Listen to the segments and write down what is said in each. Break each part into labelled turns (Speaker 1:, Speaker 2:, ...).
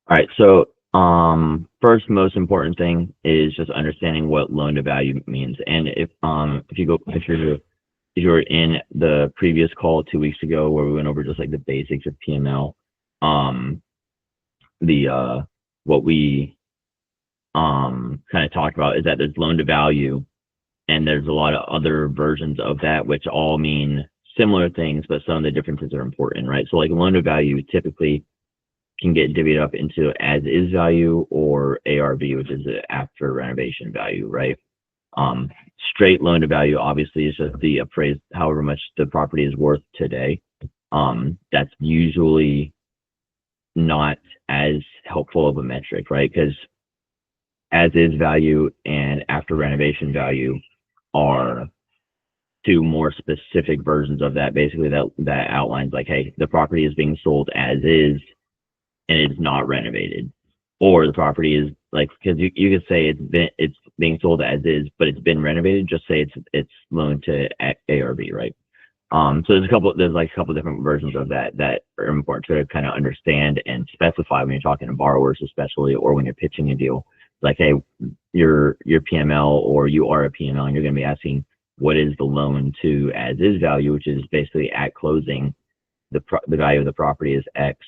Speaker 1: All right. So, first, most important thing is just understanding what loan to value means. And if you were in the previous call 2 weeks ago where we went over just like the basics of PML, um, the what we kind of talked about is that there's loan to value, and there's a lot of other versions of that which all mean similar things, but some of the differences are important, right? So, like loan to value typically can get divvied up into as is value or ARV, which is the after renovation value, right? Um, Straight loan to value obviously is just the appraised, however much the property is worth today. That's usually not as helpful of a metric, right? Because as is value and after renovation value are two more specific versions of that. Basically, that outlines like, hey, the property is being sold as is and it's not renovated, or the property is like, because you could say it's being sold as is, but it's been renovated. Just say it's loaned to ARV, right? So there's like a couple different versions of that are important to kind of understand and specify when you're talking to borrowers, especially, or when you're pitching a deal. Like, hey, you're PML or you are a PML, and you're going to be asking what is the loan to as is value, which is basically at closing the value of the property is X.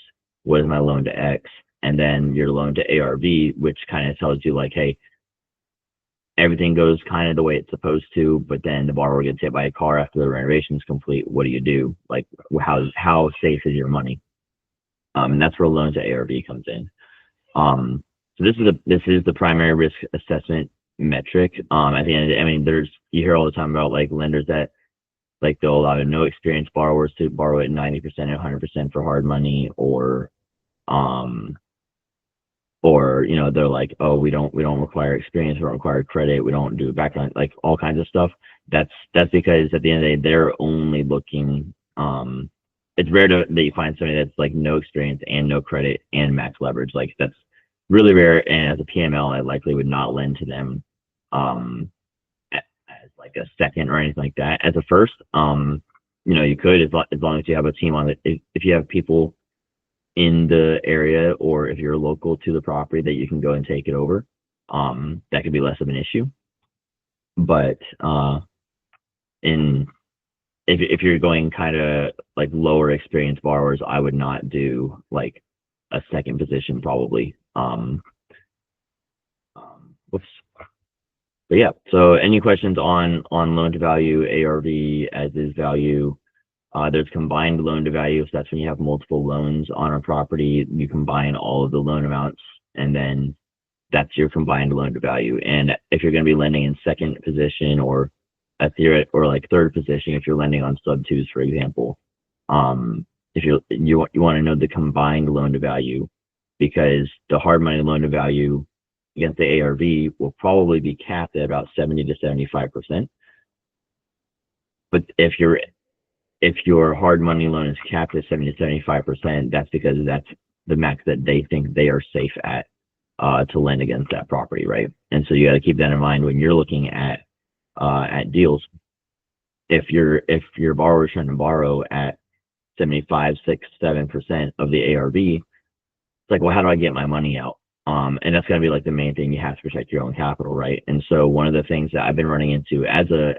Speaker 1: What is my loan to X? And then your loan to ARV, which kind of tells you like, hey, everything goes kind of the way it's supposed to, but then the borrower gets hit by a car after the renovation is complete. What do you do? Like, how safe is your money? And that's where loan to ARV comes in. So this is the primary risk assessment metric. At the end of the day, I mean, you hear all the time about like lenders that like they'll allow no experienced borrowers to borrow at 90% and 100% for hard money, um, or they're like, oh, we don't require experience, we don't require credit, we don't do background, like all kinds of stuff. That's because at the end of the day they're only looking. It's rare that you find somebody that's like no experience and no credit and max leverage. Like that's really rare, and as a PML I likely would not lend to them as like a second or anything like that. As a first, you could, as long as you have a team on it. If you have people in the area, or if you're local to the property that you can go and take it over, that could be less of an issue. But in if you're going kind of like lower experienced borrowers, I would not do like a second position probably. Whoops. But yeah, so any questions on loan to value, ARV, as is value? There's combined loan to value, so that's when you have multiple loans on a property. You combine all of the loan amounts, and then that's your combined loan to value. And if you're going to be lending in second position or or like third position, if you're lending on sub twos, for example, if you want to know the combined loan to value, because the hard money loan to value against the ARV will probably be capped at about 70 to 75%. But if your hard money loan is capped at 70 to 75%, that's because that's the max that they think they are safe at to lend against that property, right? And so you got to keep that in mind when you're looking at deals. If your borrower is trying to borrow at 75, 6, 7% of the ARV, it's like, well, how do I get my money out? And that's going to be like the main thing. You have to protect your own capital, right? And so one of the things that I've been running into as a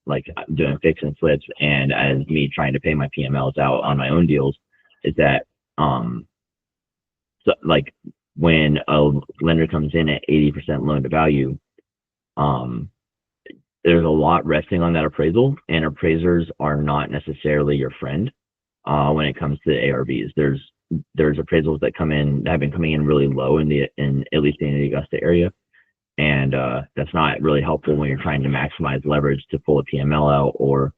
Speaker 1: like doing fix and flips, and as me trying to pay my PMLs out on my own deals, is that so like when a lender comes in at 80% loan to value, there's a lot resting on that appraisal, and appraisers are not necessarily your friend when it comes to ARVs. There's appraisals that have been coming in really low in at least in the Augusta area, and that's not really helpful when you're trying to maximize leverage to pull a PML out, or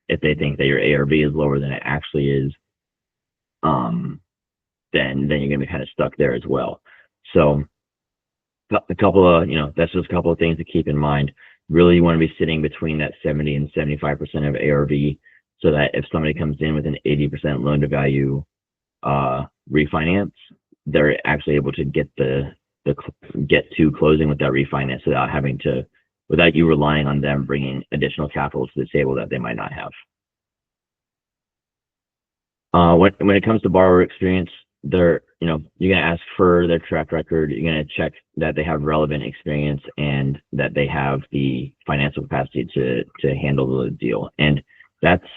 Speaker 1: if they think that your ARV is lower than it actually is, then you're gonna be kind of stuck there as well. So a couple of that's just a couple of things to keep in mind. Really, you want to be sitting between that 70 and 75% of ARV, so that if somebody comes in with an 80% loan to value refinance, they're actually able to get to closing with that refinance without you relying on them bringing additional capital to the table that they might not have. When it comes to borrower experience, you're gonna ask for their track record. You're gonna check that they have relevant experience and that they have the financial capacity to handle the deal. And that's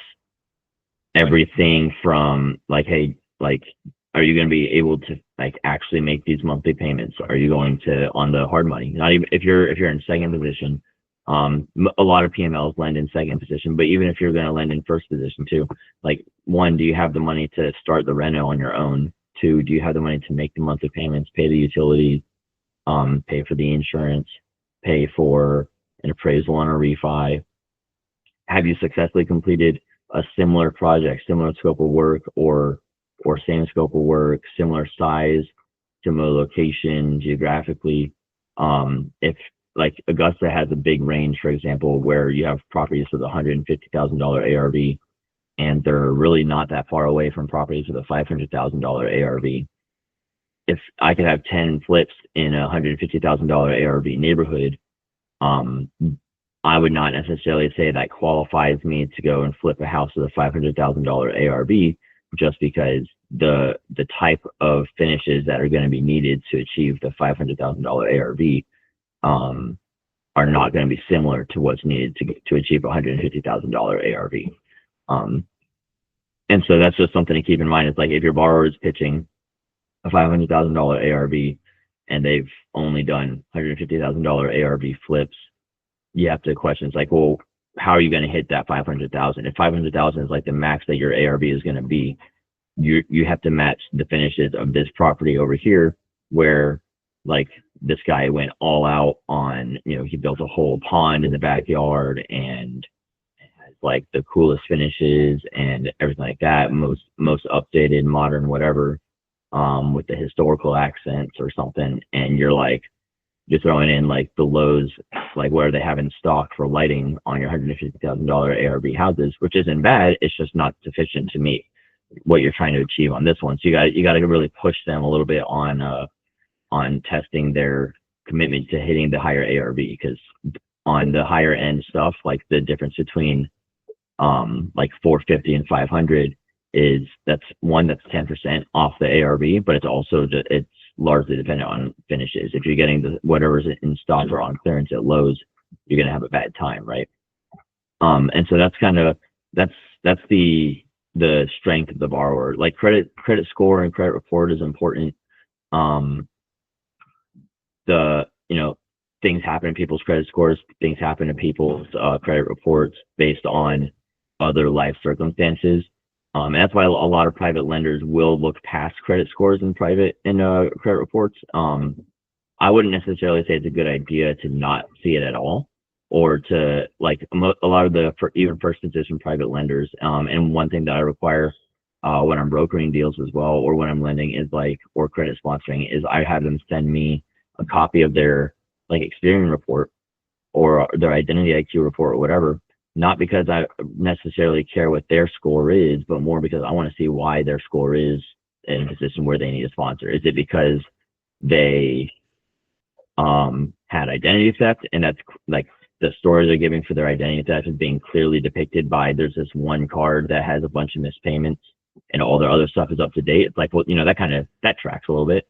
Speaker 1: everything from like, hey, like, are you going to be able to like actually make these monthly payments? Are you going to on the hard money? Not even if you're in second position. A lot of PMLs lend in second position, but even if you're going to lend in first position too, like one, do you have the money to start the reno on your own? Two, do you have the money to make the monthly payments, pay the utilities, pay for the insurance, pay for an appraisal on a refi? Have you successfully completed a similar project, similar scope of work, or same scope of work, similar size, similar location geographically? If like Augusta has a big range, for example, where you have properties with $150,000 ARV, and they're really not that far away from properties with a $500,000 ARV. If I could have 10 flips in a $150,000 ARV neighborhood, um, I would not necessarily say that qualifies me to go and flip a house with a $500,000 ARV, just because the type of finishes that are going to be needed to achieve the $500,000 ARV are not going to be similar to what's needed to achieve a $150,000 ARV. And so that's just something to keep in mind. It's like if your borrower is pitching a $500,000 ARV and they've only done $150,000 ARV flips, you have to question, it's like, well, how are you going to hit that 500,000? If 500,000 is like the max that your ARV is going to be, you have to match the finishes of this property over here, where like this guy went all out on, he built a whole pond in the backyard and has like the coolest finishes and everything like that, most updated, modern, whatever, with the historical accents or something, and you're like, you're throwing in like the Lowe's, like where they have in stock for lighting on your $150,000 ARV houses, which isn't bad. It's just not sufficient to meet what you're trying to achieve on this one. So you got to really push them a little bit on testing their commitment to hitting the higher ARV, because on the higher end stuff, like the difference between like 450 and 500 is that's 10% off the ARV, but it's also it's largely dependent on finishes. If you're getting whatever's in stock or on clearance at Lowe's, you're gonna have a bad time, right? And so that's kind of that's the strength of the borrower. Like credit score and credit report is important. Things happen in people's credit scores, things happen to people's credit reports based on other life circumstances. And that's why a lot of private lenders will look past credit scores in credit reports. I wouldn't necessarily say it's a good idea to not see it at all, or to like a lot of even first position private lenders. And one thing that I require when I'm brokering deals as well, or when I'm lending is or credit sponsoring, is I have them send me a copy of their Experian report or their identity IQ report or whatever. Not because I necessarily care what their score is, but more because I want to see why their score is in a position where they need a sponsor. Is it because they had identity theft, and that's like the story they're giving for their identity theft is being clearly depicted by there's this one card that has a bunch of missed payments and all their other stuff is up to date? It's like, well, that tracks a little bit.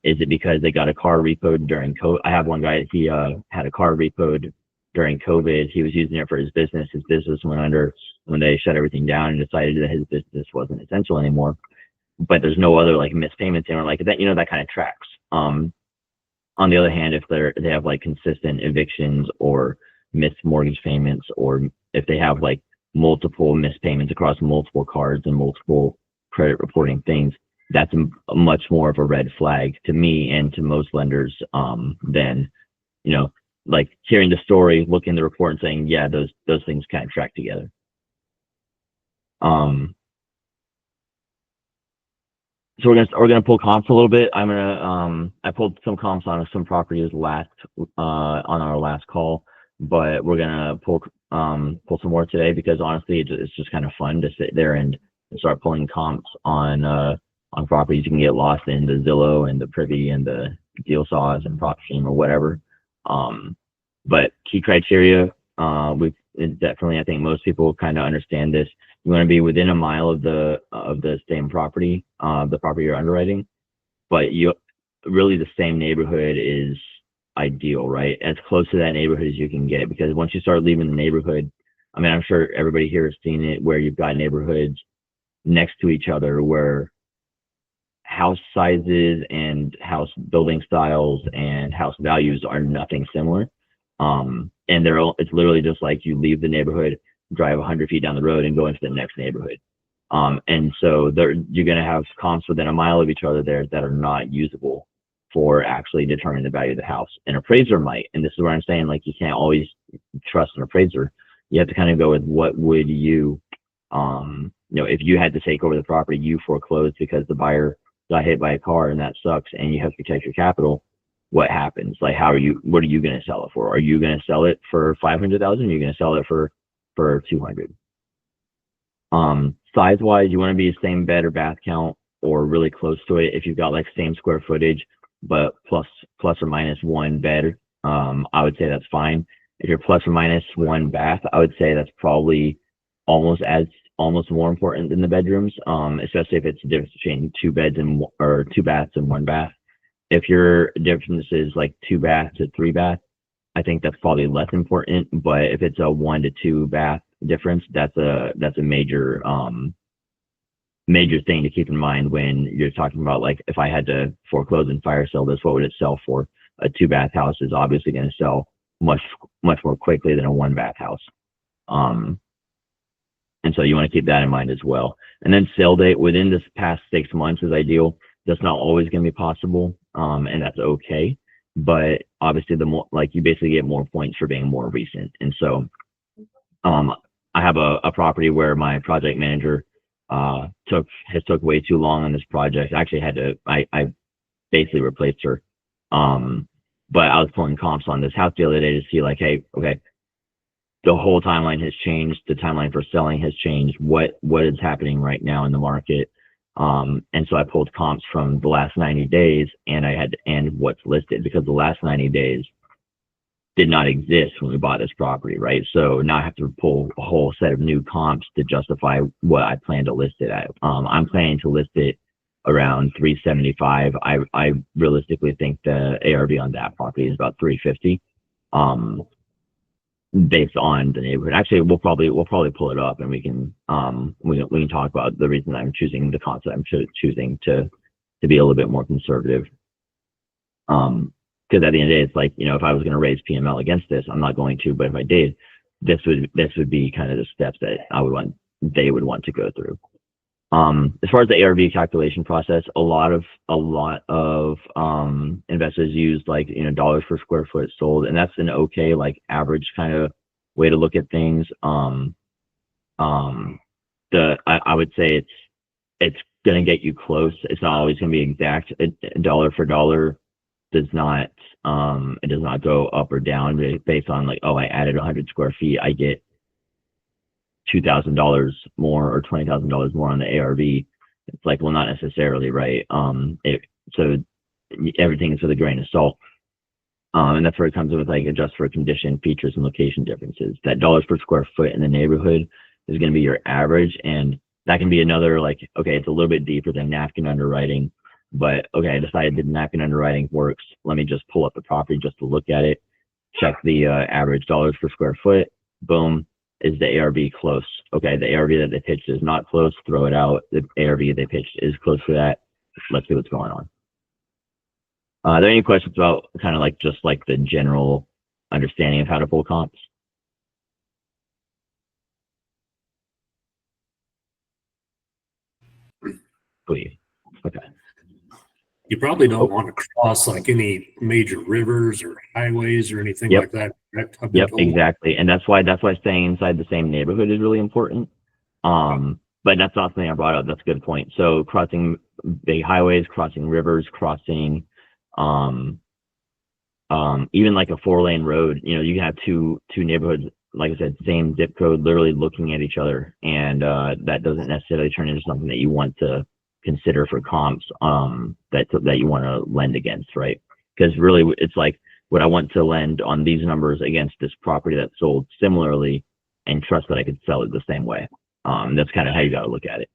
Speaker 1: Is it because they got a car repoed during COVID? I have one guy, he had a car repoed during COVID. He was using it for his business. His business went under when they shut everything down and decided that his business wasn't essential anymore. But there's no other missed payments in or that, that kind of tracks. On the other hand, if they have consistent evictions or missed mortgage payments, or if they have multiple missed payments across multiple cards and multiple credit reporting things, that's a much more of a red flag to me and to most lenders than hearing the story, looking at the report and saying, yeah, those things kind of track together. So we're gonna pull comps a little bit. I pulled some comps on some properties on our last call, but we're gonna pull some more today because honestly, it's just kind of fun to sit there and start pulling comps on properties. You can get lost in the Zillow and the Privy and the Deal Saws and PropStream or whatever. But key criteria, we've definitely, I think most people kind of understand this. You want to be within a mile of the same property, the property you're underwriting, but you really the same neighborhood is ideal, right? As close to that neighborhood as you can get, because once you start leaving the neighborhood, I mean, I'm sure everybody here has seen it where you've got neighborhoods next to each other where house sizes and house building styles and house values are nothing similar. And it's literally just like you leave the neighborhood, drive 100 feet down the road, and go into the next neighborhood. And so you're going to have comps within a mile of each other there that are not usable for actually determining the value of the house. An appraiser might, and this is where I'm saying, like, you can't always trust an appraiser. You have to kind of go with what would you, if you had to take over the property, you foreclosed because the buyer got hit by a car and that sucks, and you have to protect your capital. What happens? Like, what are you going to sell it for? Are you going to sell it for 500,000? Are you going to sell it for 200? Size wise, you want to be the same bed or bath count or really close to it. If you've got like same square footage, but plus or minus one bed, I would say that's fine. If you're plus or minus one bath, I would say that's probably almost more important than the bedrooms, especially if it's the difference between two baths and one bath. If your difference is like 2 bath to 3 bath, I think that's probably less important. But if it's a 1 to 2 bath difference, that's a major thing to keep in mind when you're talking about, like, if I had to foreclose and fire sell this, what would it sell for? A 2 bath house is obviously going to sell much more quickly than a 1 bath house. And so you want to keep that in mind as well. And then sale date within this past 6 months is ideal. That's not always going to be possible, and that's okay. But obviously, the more, like, you basically get more points for being more recent. And so, I have a property where my project manager took way too long on this project. I actually I basically replaced her. But I was pulling comps on this house the other day to see, like, hey, okay, the whole timeline has changed. The timeline for selling has changed. What is happening right now in the market? And so I pulled comps from the last 90 days, and what's listed, because the last 90 days did not exist when we bought this property, right? So now I have to pull a whole set of new comps to justify what I plan to list it at. I'm planning to list it around 375. I realistically think the ARV on that property is about 350. Based on the neighborhood. Actually, we'll probably pull it up, and we can talk about the reason I'm choosing the concept. I'm choosing to be a little bit more conservative. Because at the end of the day, it's like, if I was going to raise PML against this, I'm not going to, but if I did, this would be kind of the steps that they would want to go through. As far as the ARV calculation process, a lot of investors use, like, dollars per square foot sold, and that's an okay, like, average kind of way to look at things. I would say it's going to get you close. It's not always going to be exact. Dollar for dollar does not go up or down based on, like, oh, I added 100 square feet, I get $2,000 more or $20,000 more on the ARV. It's like, well, not necessarily, right? So everything is with a grain of salt. And that's where it comes in with, like, adjust for condition, features, and location differences. That dollars per square foot in the neighborhood is going to be your average. And that can be another, like, okay, it's a little bit deeper than napkin underwriting, but okay, I decided that napkin underwriting works. Let me just pull up the property just to look at it, check the average dollars per square foot, boom. Is the ARV close? Okay, the ARV that they pitched is not close, throw it out. The ARV they pitched is close to that. Let's see what's going on. Are there any questions about kind of like just like the general understanding of how to pull comps? Please. Okay.
Speaker 2: You probably don't want to cross like any major rivers or highways or anything like that.
Speaker 1: Yep, exactly. And that's why staying inside the same neighborhood is really important. But that's not something I brought up. That's a good point. So crossing big highways, crossing rivers, crossing even like a 4-lane road, you can have two neighborhoods, like I said, same zip code, literally looking at each other. And that doesn't necessarily turn into something that you want to consider for comps that you want to lend against, right? Because really it's like, would I want to lend on these numbers against this property that sold similarly and trust that I could sell it the same way? That's kind of how you got to look at it.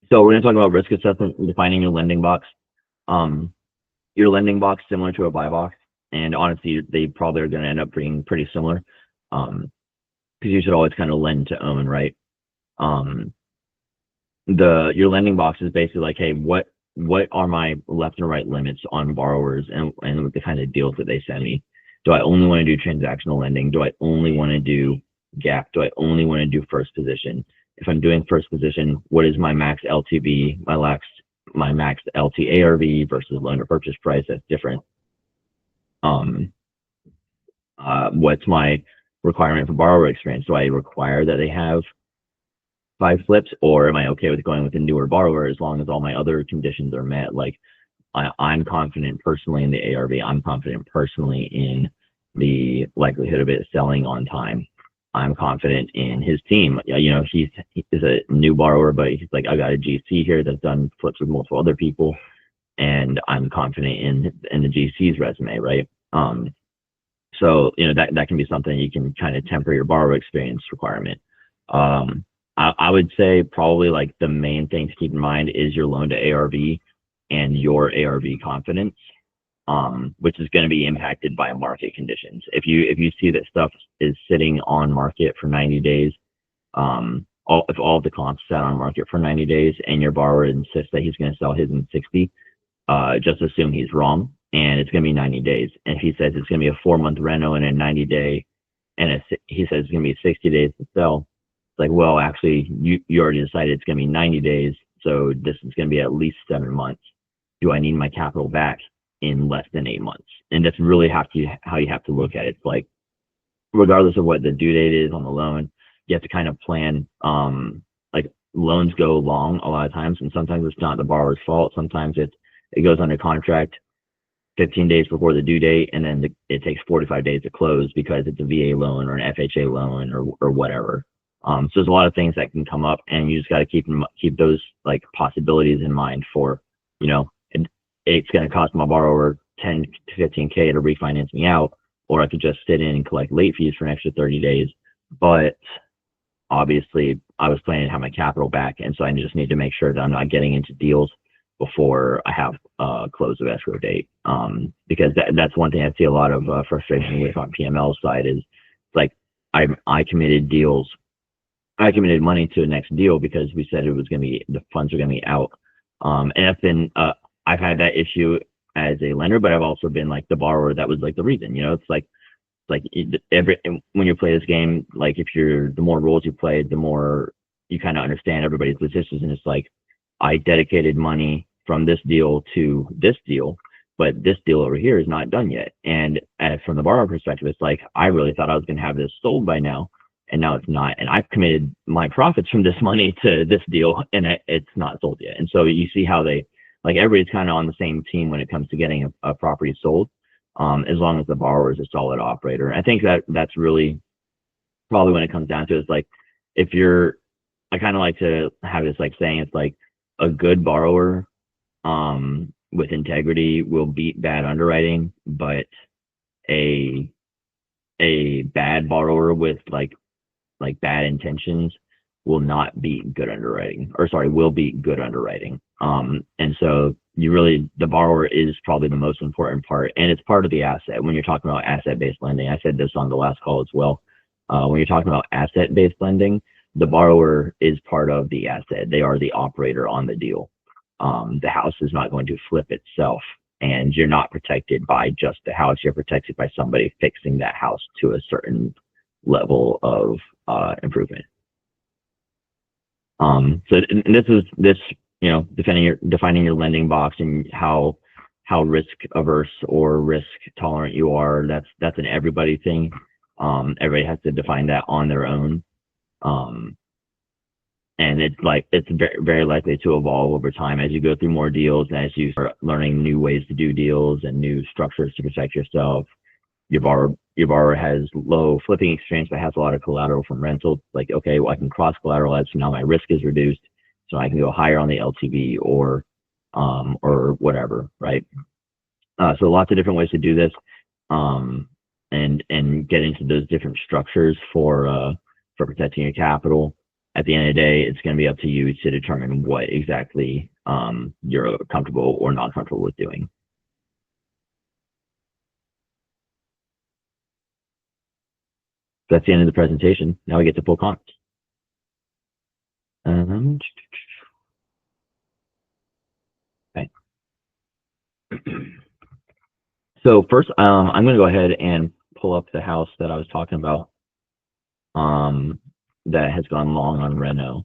Speaker 1: So we're going to talk about risk assessment and defining your lending box. Your lending box similar to a buy box, and honestly, they probably are going to end up being pretty similar, because you should always kind of lend to own, right? Um, your lending box is basically like, hey, what are my left and right limits on borrowers and the kind of deals that they send me? Do I only want to do transactional lending? Do I only want to do gap? Do I only want to do first position? If I'm doing first position, what is my max LTV, my max LTARV versus loan to purchase price? That's different. What's my requirement for borrower experience? Do I require that they have 5 flips, or am I okay with going with a newer borrower as long as all my other conditions are met? Like I'm confident personally in the ARV. I'm confident personally in the likelihood of it selling on time. I'm confident in his team. He is a new borrower, but he's like, I got a GC here that's done flips with multiple other people, and I'm confident in the GC's resume, right? So that can be something you can kind of temper your borrower experience requirement. I would say probably like the main thing to keep in mind is your loan to ARV and your ARV confidence, which is going to be impacted by market conditions. If you see that stuff is sitting on market for 90 days, if all the comps sat on market for 90 days and your borrower insists that he's going to sell his in 60, just assume he's wrong, and it's going to be 90 days. And if he says it's going to be a 4-month reno and a 90 day, and he says it's going to be 60 days to sell, it's like, well, actually, you already decided it's going to be 90 days, so this is going to be at least 7 months. Do I need my capital back in less than 8 months? And that's really how you have to look at it. It's like, regardless of what the due date is on the loan, you have to kind of plan. Like loans go long a lot of times, and sometimes it's not the borrower's fault. Sometimes it goes under contract 15 days before the due date, and then it takes 45 days to close because it's a VA loan or an FHA loan or whatever. So there's a lot of things that can come up, and you just got to keep those like possibilities in mind for, it's going to cost my borrower 10 to 15K to refinance me out, or I could just sit in and collect late fees for an extra 30 days. But obviously I was planning to have my capital back, and so I just need to make sure that I'm not getting into deals before I have close of escrow date, because that's one thing I see a lot of frustration with on PML side is like I committed money to the next deal because we said it was going to be, the funds are going to be out, and I've had that issue as a lender, but I've also been like the borrower that was like the reason. It's like when you play this game, like the more rules you play, the more you kind of understand everybody's positions, and it's like, I dedicated money from this deal to this deal, but this deal over here is not done yet. And from the borrower perspective, it's like, I really thought I was going to have this sold by now, and now it's not. And I've committed my profits from this money to this deal, and it's not sold yet. And so you see how everybody's kind of on the same team when it comes to getting a property sold, as long as the borrower is a solid operator. I think that's really probably when it comes down to it, it's like, I kind of like to have this like saying, it's like, a good borrower with integrity will beat bad underwriting, but a bad borrower with like bad intentions will not beat good underwriting, or sorry, will beat good underwriting. And so the borrower is probably the most important part, and it's part of the asset when you're talking about asset-based lending. I said this on the last call as well. When you're talking about asset-based lending, the borrower is part of the asset. They are the operator on the deal. The house is not going to flip itself, and you're not protected by just the house. You're protected by somebody fixing that house to a certain level of improvement. So this defining your lending box and how risk averse or risk tolerant you are. That's an everybody thing. Everybody has to define that on their own. And it's very, very likely to evolve over time as you go through more deals, and as you start learning new ways to do deals and new structures to protect yourself. Your borrower has low flipping experience but has a lot of collateral from rentals. Like, okay, well, I can cross collateralize, so now my risk is reduced, so I can go higher on the LTV or whatever, right? So lots of different ways to do this. and get into those different structures for protecting your capital. At the end of the day, it's going to be up to you to determine what exactly you're comfortable or not comfortable with doing. That's the end of the presentation. Now we get to pull comments. Okay. So first, I'm going to go ahead and pull up the house that I was talking about that has gone long on Reno.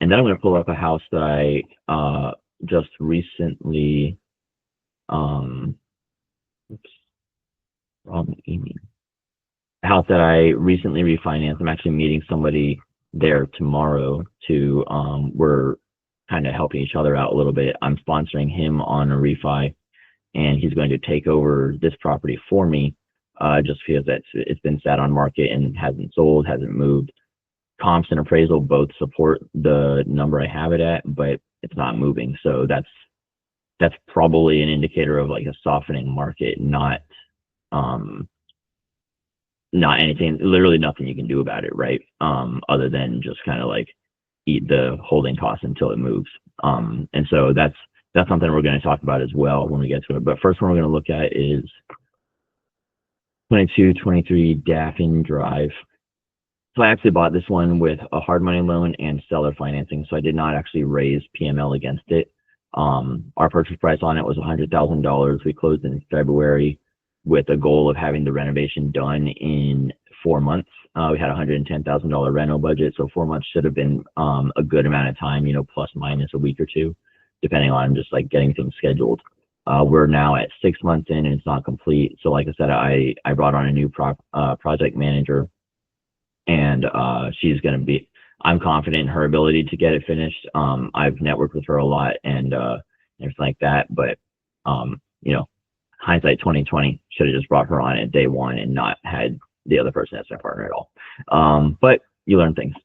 Speaker 1: And then I'm going to pull up a house that I just recently, oops, wrong email. A house that I recently refinanced. I'm actually meeting somebody there tomorrow to, we're kind of helping each other out a little bit. I'm sponsoring him on a refi, and he's going to take over this property for me, just because it's been sat on market and hasn't sold, hasn't moved. Comps and appraisal both support the number I have it at, but it's not moving. So that's probably an indicator of like a softening market, not anything, literally nothing you can do about it, right? Other than just kind of like eat the holding costs until it moves. And so that's something we're going to talk about as well when we get to it. But first one we're going to look at is 2223 Daffin Drive. So I actually bought this one with a hard money loan and seller financing, so I did not actually raise PML against it. Our purchase price on it was $100,000. We closed in February with a goal of having the renovation done in 4 months. We had a $110,000 reno budget, so 4 months should have been a good amount of time, plus minus a week or two, depending on just like getting things scheduled. We're now at 6 months in and it's not complete. So like I said, I brought on a new project manager, and she's going to be, I'm confident in her ability to get it finished. I've networked with her a lot and everything like that, but hindsight 2020, should have just brought her on at day one and not had the other person as my partner at all. But you learn things.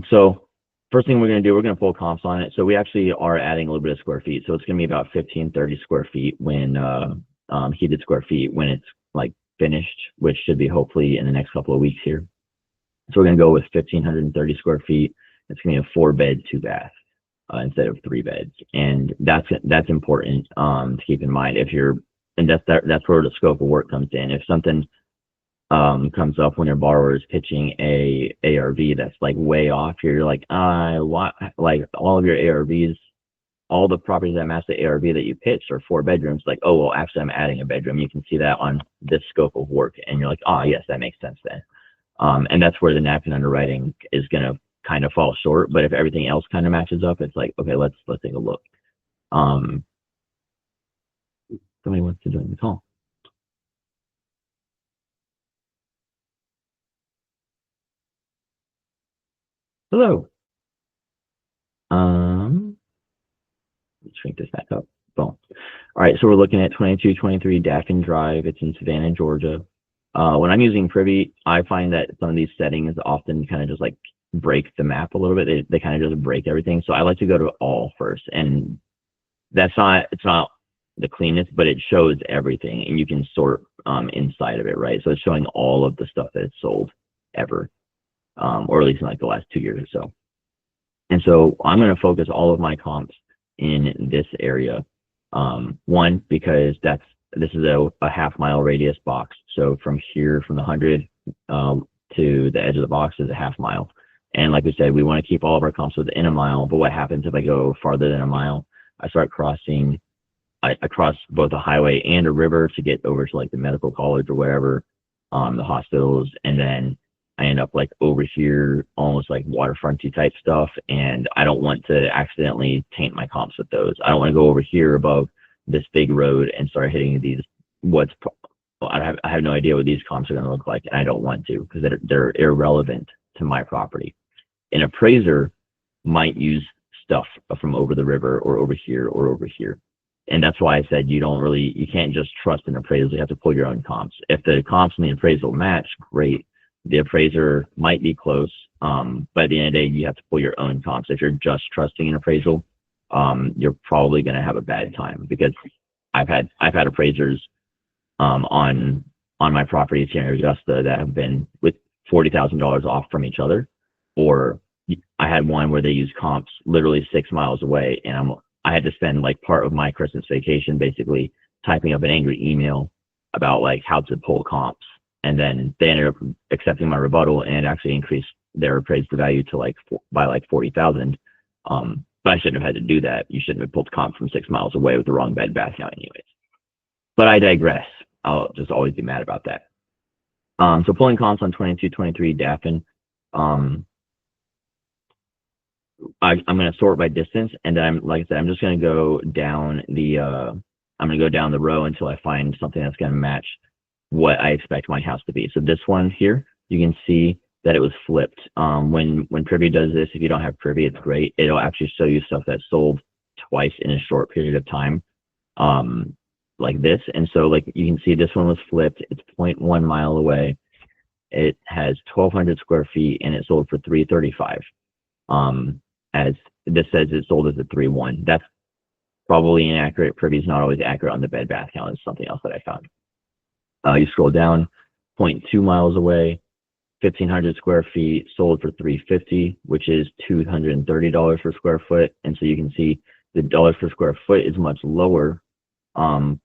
Speaker 1: So first thing we're going to do, we're going to pull comps on it. So we actually are adding a little bit of square feet. So it's going to be about 1530 square feet when heated square feet when it's like finished, which should be hopefully in the next couple of weeks here. So we're going to go with 1530 square feet. It's going to be a 4-bed, 2-bath instead of 3 beds, and that's important to keep in mind. If you're, and that's where the scope of work comes in. If something comes up when your borrower is pitching a ARV that's like way off, you're like, like all of your ARVs, all the properties that match the ARV that you pitched are 4 bedrooms. Like, oh, well, actually, I'm adding a bedroom. You can see that on this scope of work, and you're like, yes, that makes sense then. And that's where the napkin underwriting is going to kind of fall short. But if everything else kind of matches up, it's like, okay, let's take a look. Somebody wants to join the call. Hello. Let's shrink this back up. Boom. All right, so we're looking at 2223 Daffin Drive. It's in Savannah, Georgia. When I'm using Privy, I find that some of these settings often kind of just like break the map a little bit. They kind of just break everything. So I like to go to all first, and it's not the cleanest, but it shows everything, and you can sort inside of it, right? So it's showing all of the stuff that it's sold ever, or at least in like the last 2 years or so. And so I'm going to focus all of my comps in this area. One, because this is a half-mile radius box. So from here, from the 100 to the edge of the box is a half mile. And like we said, we want to keep all of our comps within a mile. But what happens if I go farther than a mile? I start crossing. I cross both a highway and a river to get over to like the medical college or wherever, the hospitals, and then I end up like over here, almost like waterfronty type stuff. And I don't want to accidentally taint my comps with those. I don't want to go over here above this big road and start hitting these. I have no idea what these comps are going to look like, and I don't want to, because they're irrelevant to my property. An appraiser might use stuff from over the river or over here or over here. And that's why I said you can't just trust an appraisal. You have to pull your own comps. If the comps and the appraisal match, great. The appraiser might be close, but at the end of the day, you have to pull your own comps. If you're just trusting an appraisal, you're probably going to have a bad time, because I've had appraisers on on my properties here in Augusta that have been with $40,000 off from each other, or I had one where they used comps literally 6 miles away, and I had to spend like part of my Christmas vacation basically typing up an angry email about like how to pull comps, and then they ended up accepting my rebuttal and actually increased their appraised value to like by like 40,000. But I shouldn't have had to do that. You shouldn't have pulled comp from 6 miles away with the wrong bed bath count anyways. But I digress. I'll just always be mad about that. So pulling comps on 2223 Daffin. I'm going to sort by distance, and then like I said, I'm just going to go down the row until I find something that's going to match what I expect my house to be. So this one here, you can see that it was flipped. When Privy does this, if you don't have Privy, it's great. It'll actually show you stuff that sold twice in a short period of time, like this. And so like you can see this one was flipped. It's 0.1 mile away. It has 1,200 square feet, and it sold for $335. As this says, it sold as a 3-1. That's probably inaccurate. Privy is not always accurate on the bed bath count. It's something else that I found. You scroll down, 0.2 miles away, 1,500 square feet, sold for $350, which is $230 per square foot. And so you can see the dollars per square foot is much lower, and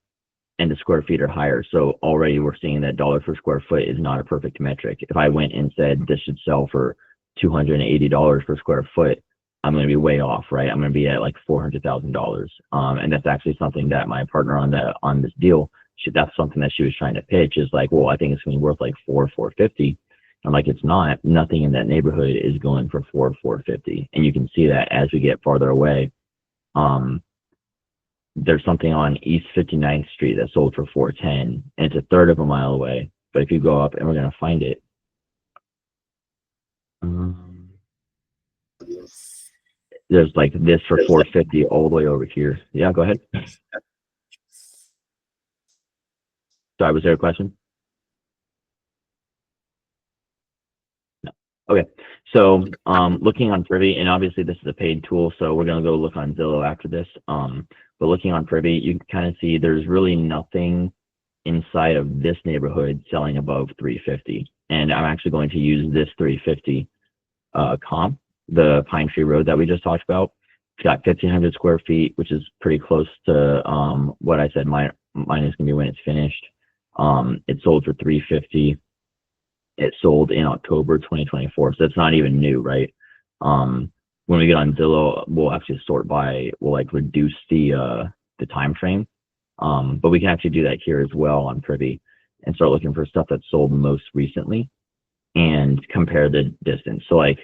Speaker 1: the square feet are higher. So already we're seeing that dollar per square foot is not a perfect metric. If I went and said this should sell for $280 per square foot, I'm going to be way off, right? I'm going to be at like $400,000. And that's actually something that my partner on this deal, that's something that she was trying to pitch, is like, well, I think it's going to be worth like $450. I'm like, it's not. Nothing in that neighborhood is going for $450. And you can see that as we get farther away. There's something on East 59th Street that sold for $410, and it's a third of a mile away. But if you go up, and we're going to find it. There's like this for $450 all the way over here. Yeah, go ahead. Sorry, was there a question? No. Okay. So looking on Privy, and obviously this is a paid tool, so we're going to go look on Zillow after this. But looking on Privy, you can kind of see there's really nothing inside of this neighborhood selling above 350. And I'm actually going to use this 350 comp, the Pine Tree Road that we just talked about. It's got 1,500 square feet, which is pretty close to what I said mine is going to be when it's finished. It sold for $350. It sold in October 2024, so it's not even new, right? When we get on Zillow, we'll actually we'll like reduce the time frame, but we can actually do that here as well on Privy and start looking for stuff that sold most recently and compare the distance. So like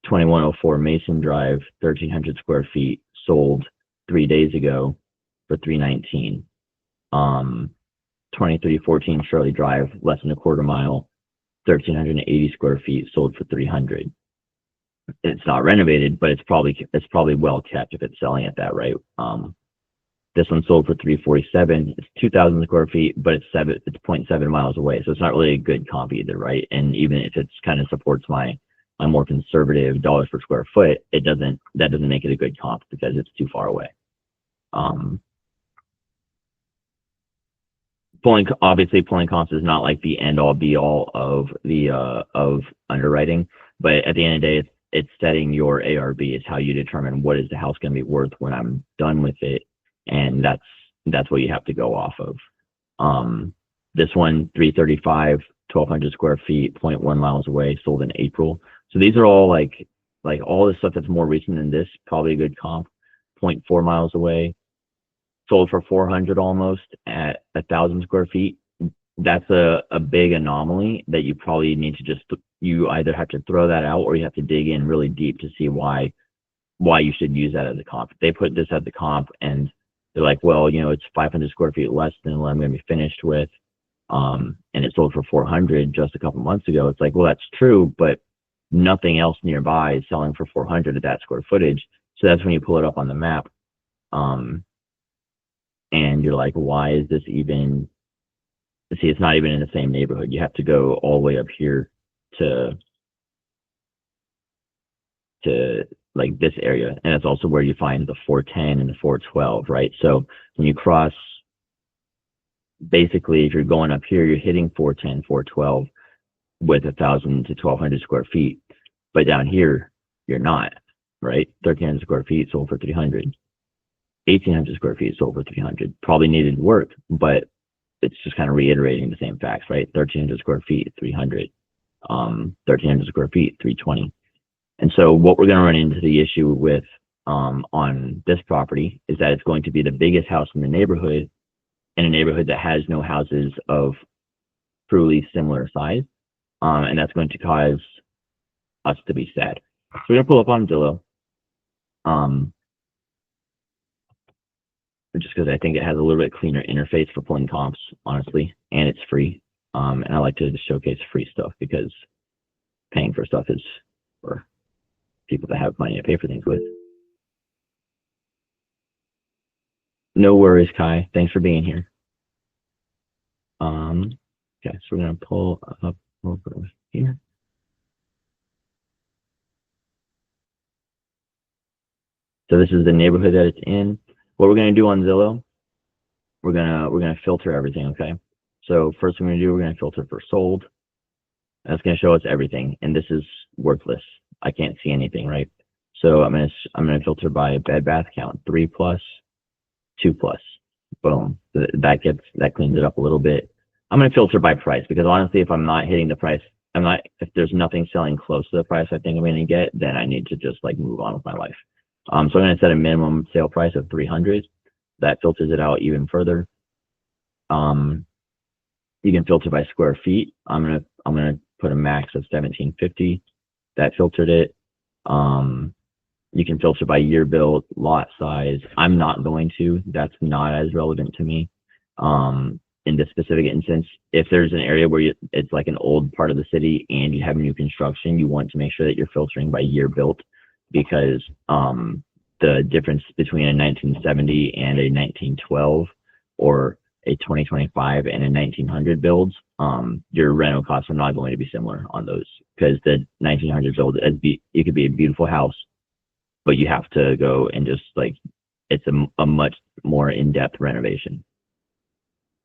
Speaker 1: 2104 Mason Drive, 1,300 square feet, sold 3 days ago for $319. 2314 Shirley Drive, less than a quarter mile, 1,380 square feet, sold for $300. It's not renovated, but it's probably well kept if it's selling at that rate. This one sold for $347. It's 2,000 square feet, but it's 0.7 miles away, so it's not really a good comp either, right? And even if it's kind of supports my more conservative dollars per square foot, that doesn't make it a good comp because it's too far away. Obviously pulling comps is not like the end all be all of the of underwriting, but at the end of the day, it's setting your ARV. Is how you determine what is the house going to be worth when I'm done with it, and that's what you have to go off of. This one, 335, 1,200 square feet, 0.1 miles away, sold in April. So these are all like all the stuff that's more recent than this, probably a good comp. 0.4 miles away, sold for $400 almost at 1,000 square feet. That's a big anomaly that you probably need to you either have to throw that out or you have to dig in really deep to see why you should use that as a comp. They put this as the comp and they're like, well, it's 500 square feet less than what I'm going to be finished with. And it sold for 400 just a couple months ago. It's like, well, that's true, but nothing else nearby is selling for 400 at that square footage. So that's when you pull it up on the map. And you're like, why is this even, see, it's not even in the same neighborhood. You have to go all the way up here to like this area. And that's also where you find the 410 and the 412, right? So when you cross basically, if you're going up here, you're hitting 410, 412 with 1,000 to 1,200 square feet. But down here, you're not, right? 1,300 square feet sold for 300. 1,800 square feet sold for 300. Probably needed work, but it's just kind of reiterating the same facts, right? 1,300 square feet, 300. 1,300 square feet, 320. And so what we're going to run into the issue with on this property is that it's going to be the biggest house in the neighborhood, in a neighborhood that has no houses of truly similar size. And that's going to cause us to be sad. So we're going to pull up on Zillow. Just because I think it has a little bit cleaner interface for pulling comps, honestly, and it's free. And I like to just showcase free stuff because paying for stuff is for people that have money to pay for things with. No worries, Kai. Thanks for being here. Okay, so we're gonna pull up over here. So this is the neighborhood that it's in. What we're gonna do on Zillow, we're gonna filter everything. Okay. So first thing we're gonna do, we're gonna filter for sold. That's gonna show us everything, and this is worthless. I can't see anything, right? So I'm gonna filter by bed bath count, 3+, 2+. Boom. That cleans it up a little bit. I'm gonna filter by price because honestly, if I'm not hitting the price, if there's nothing selling close to the price I think I'm gonna get, then I need to just like move on with my life. So I'm gonna set a minimum sale price of 300. That filters it out even further. You can filter by square feet. I'm gonna put a max of 1,750. That filtered it. You can filter by year built, lot size. I'm not going to. That's not as relevant to me. In this specific instance, if there's an area where it's like an old part of the city and you have new construction, you want to make sure that you're filtering by year built because the difference between a 1970 and a 1912 or a 2025 and a 1900 builds, your rental costs are not going to be similar on those because the 1900 build, it could be a beautiful house, but you have to go and just like, it's a much more in-depth renovation.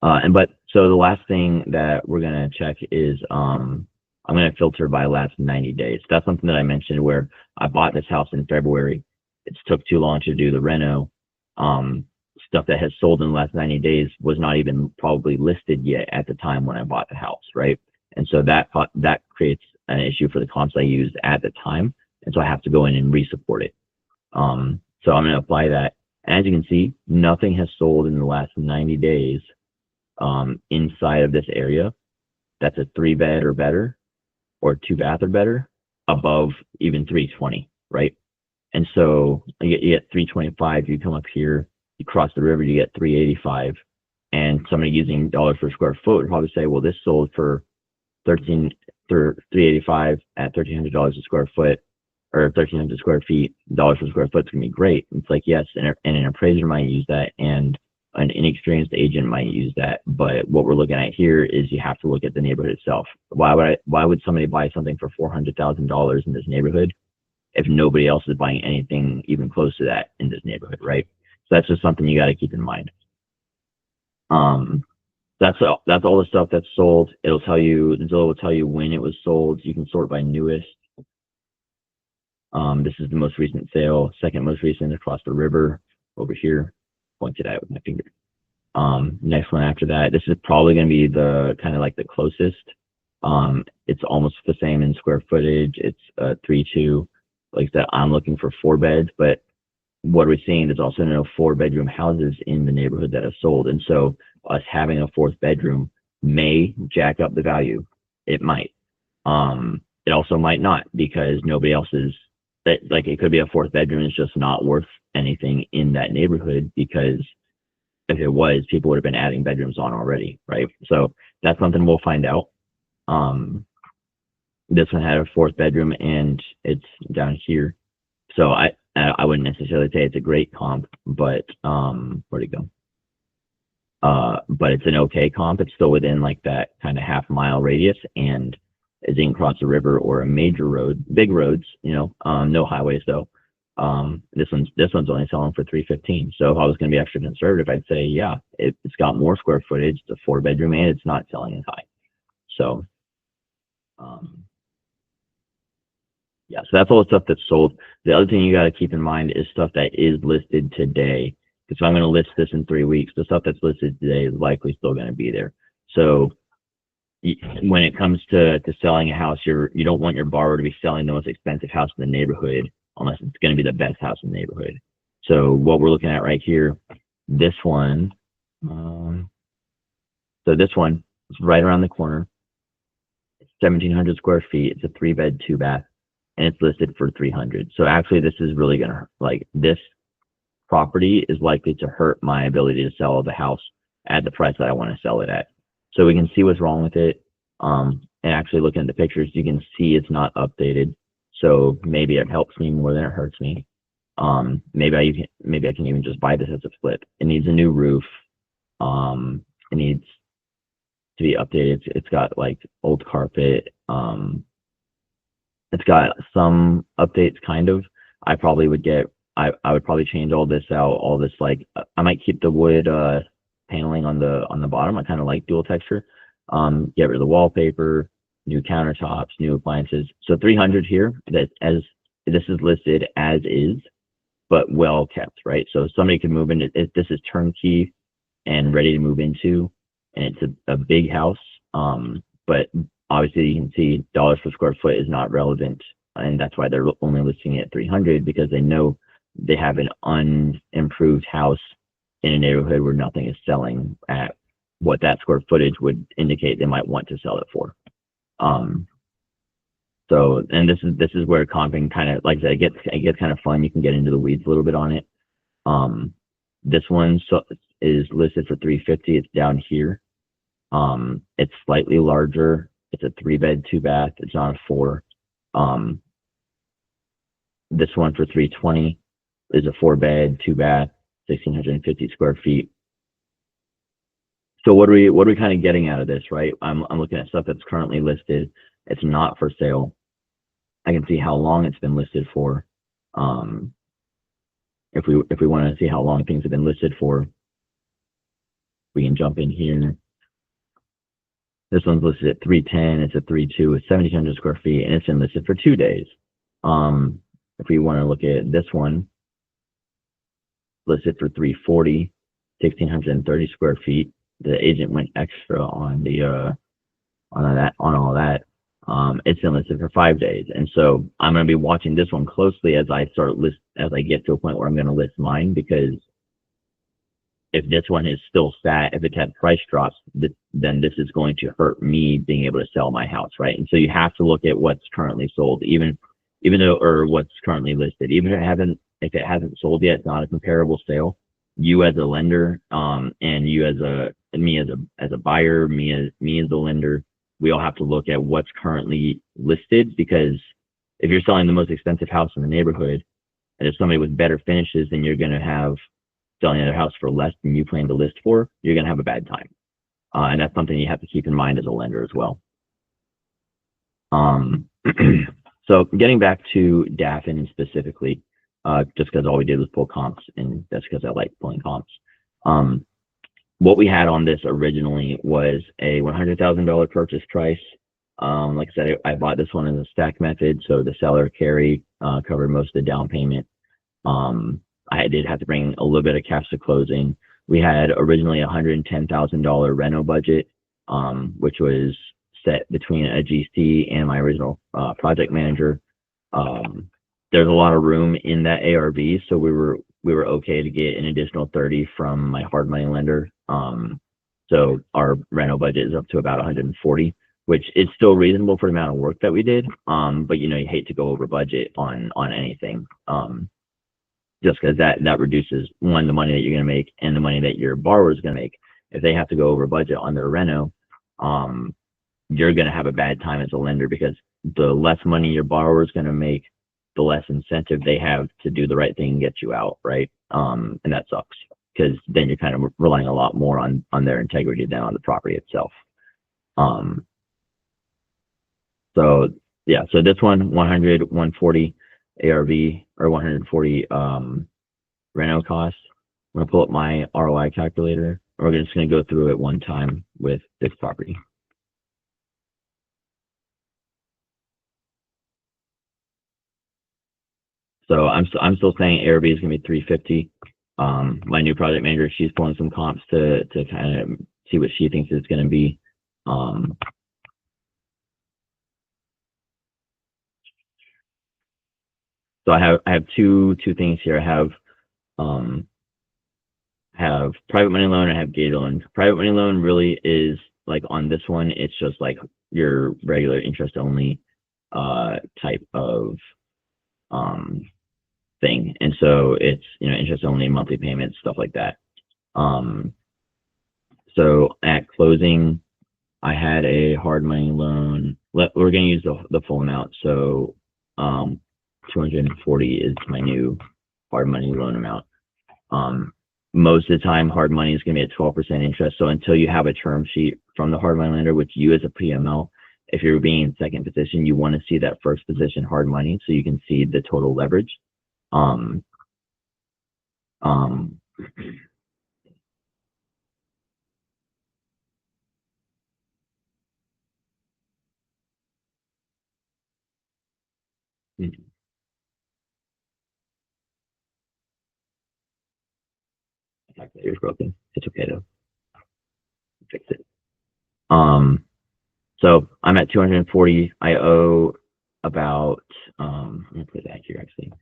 Speaker 1: So the last thing that we're going to check is, I'm going to filter by last 90 days. That's something that I mentioned where I bought this house in February. It took too long to do the reno. Stuff that has sold in the last 90 days was not even probably listed yet at the time when I bought the house, right? And so that creates an issue for the comps I used at the time. And so I have to go in and re-support it. So I'm going to apply that. And as you can see, nothing has sold in the last 90 days inside of this area that's a 3-bed or better or 2-bath or better above even 320, right? And so you get 325, you come up here, you cross the river, you get 385, and somebody using dollars per square foot would probably say, well, this sold for 385 at $1,300 a square foot, or 1,300 square feet, dollars per square foot is gonna be great. It's like, yes, and an appraiser might use that, and an inexperienced agent might use that. But what we're looking at here is you have to look at the neighborhood itself. Why would somebody buy something for $400,000 in this neighborhood if nobody else is buying anything even close to that in this neighborhood, right? So that's just something you got to keep in mind. That's all the stuff that's sold. It'll tell you, Zillow will tell you when it was sold. You can sort by newest. This is the most recent sale, second most recent across the river over here, pointed out with my finger. Next one after that, this is probably going to be the kind of like the closest. It's almost the same in square footage. It's 3.2. Like I said, I'm looking for 4 beds, but what we're seeing is also no 4-bedroom houses in the neighborhood that are sold. And so us having a 4th bedroom may jack up the value. It might. It also might not because nobody else is, like it could be a 4th bedroom. It's just not worth anything in that neighborhood because if it was, people would have been adding bedrooms on already, right? So that's something we'll find out. This one had a 4th bedroom and it's down here. So I wouldn't necessarily say it's a great comp, but where'd it go? But it's an okay comp. It's still within like that kind of half-mile radius and it didn't cross a river or a major road, big roads, you know, no highways though. This one's only selling for 315. So if I was going to be extra conservative, I'd say, yeah, it's got more square footage. It's a 4-bedroom and it's not selling as high. So, yeah, so that's all the stuff that's sold. The other thing you got to keep in mind is stuff that is listed today. Because if I'm going to list this in 3 weeks, the stuff that's listed today is likely still going to be there. So when it comes to selling a house, you don't want your borrower to be selling the most expensive house in the neighborhood unless it's going to be the best house in the neighborhood. So what we're looking at right here, this one, so this one is right around the corner. It's 1,700 square feet. It's a 3-bed, 2-bath, and it's listed for 300. So actually, this is really gonna this property is likely to hurt my ability to sell the house at the price that I want to sell it at. So we can see what's wrong with it. And actually looking at the pictures, you can see it's not updated. So maybe it helps me more than it hurts me. Maybe I can even just buy this as a flip. It needs a new roof. It needs to be updated. It's got like old carpet. It's got some updates, kind of. I would probably change all this out. All this, like, I might keep the wood paneling on the bottom. I kind of like dual texture. Get rid of the wallpaper, new countertops, new appliances. So 300 here. That as this is listed as is, but well kept, right? So somebody can move in. This is turnkey and ready to move into, and it's a big house. But obviously you can see dollars per square foot is not relevant, and that's why they're only listing it at 300, because they know they have an unimproved house in a neighborhood where nothing is selling at what that square footage would indicate they might want to sell it for. So, and this is where comping kind of, like I said, it gets kind of fun. You can get into the weeds a little bit on it. This one is listed for 350. It's down here. It's slightly larger. It's a 3-bed, 2-bath. It's not a 4. This one for 320 is a 4-bed, 2-bath, 1,650 square feet. So what are we kind of getting out of this, right? I'm looking at stuff that's currently listed. It's not for sale. I can see how long it's been listed for. If we want to see how long things have been listed for, we can jump in here. This one's listed at 310. It's a 3.2 with 1,700 square feet, and it's been listed for 2 days. If we want to look at this one, listed for 340, 1,630 square feet. The agent went extra on all that. It's been listed for 5 days, and so I'm going to be watching this one closely as I get to a point where I'm going to list mine, because if this one is still sat, if it's had price drops, then this is going to hurt me being able to sell my house, right? And so you have to look at what's currently sold, even though, or what's currently listed, even if it hasn't sold yet, it's not a comparable sale. You as a lender, and me as a buyer, me as the lender, we all have to look at what's currently listed, because if you're selling the most expensive house in the neighborhood, and if somebody with better finishes than you're going to have selling their house for less than you plan to list for, you're going to have a bad time. And that's something you have to keep in mind as a lender as well. So getting back to Daffin specifically, just because all we did was pull comps, and that's because I like pulling comps. What we had on this originally was a $100,000 purchase price. Like I said, I bought this one in the stack method, so the seller carry covered most of the down payment. I did have to bring a little bit of cash to closing. We had originally a $110,000 reno budget, which was set between a GC and my original project manager. There's a lot of room in that ARV, so we were okay to get an additional 30 from my hard money lender. So our reno budget is up to about 140, which is still reasonable for the amount of work that we did. But you hate to go over budget on anything. Just because that reduces, one, the money that you're going to make, and the money that your borrower is going to make. If they have to go over budget on their reno, you're going to have a bad time as a lender, because the less money your borrower is going to make, the less incentive they have to do the right thing and get you out, right? And that sucks, because then you're kind of relying a lot more on their integrity than on the property itself. So yeah, so this one, 100, 140. ARV or 140 reno cost. I'm gonna pull up my ROI calculator. We're just gonna go through it one time with this property. So I'm still saying ARV is gonna be 350. My new project manager, she's pulling some comps to kind of see what she thinks it's gonna be. So I have two things here. I have private money loan. I have gated loan. Private money loan really is like on this one, it's just like your regular interest only type of thing, and so it's interest only, monthly payments, stuff like that. So at closing, I had a hard money loan. We're going to use the full amount. So 240 is my new hard money loan amount. Most of the time, hard money is going to be at 12% interest. So until you have a term sheet from the hard money lender, which you as a PML, if you're being in second position, you want to see that first position hard money so you can see the total leverage. Calculator's broken. It's okay to fix it. So I'm at 240. I owe about I'm gonna put that here actually.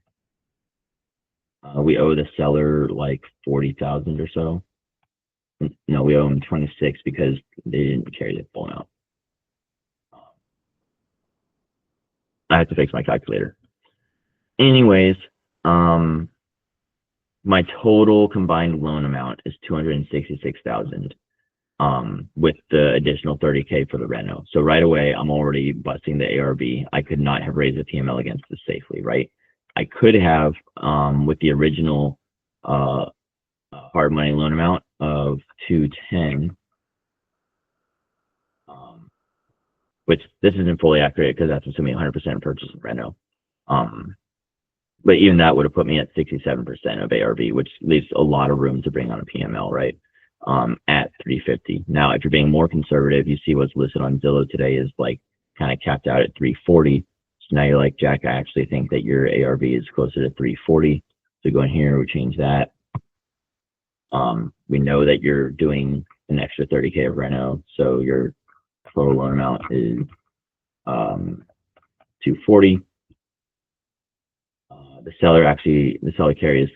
Speaker 1: We owe the seller like 40,000 or so. No, we owe them 26 because they didn't carry the full amount. I have to fix my calculator. Anyways, my total combined loan amount is 266,000. With the additional 30K for the reno. So right away, I'm already busting the ARV. I could not have raised a PML against this safely, right? I could have, with the original hard money loan amount of 210, which this isn't fully accurate because that's assuming 100% purchase of reno. But even that would have put me at 67% of ARV, which leaves a lot of room to bring on a PML, right? At 350. Now, if you're being more conservative, you see what's listed on Zillow today is like kind of capped out at 340. So now you're like, Jack, I actually think that your ARV is closer to 340. So go in here, we change that. We know that you're doing an extra 30K of reno, so your total loan amount is 240. The seller carry is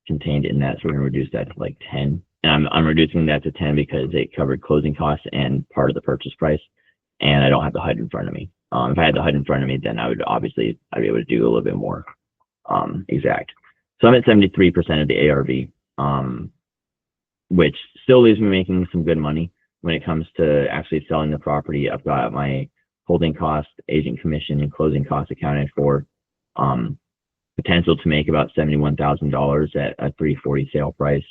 Speaker 1: contained in that, so we're going to reduce that to like 10. And I'm reducing that to 10 because it covered closing costs and part of the purchase price, and I don't have the HUD in front of me. If I had the HUD in front of me, then I'd be able to do a little bit more exact. So I'm at 73% of the ARV, which still leaves me making some good money when it comes to actually selling the property. I've got my holding cost, agent commission, and closing costs accounted for. Potential to make about $71,000 at a 340 sale price.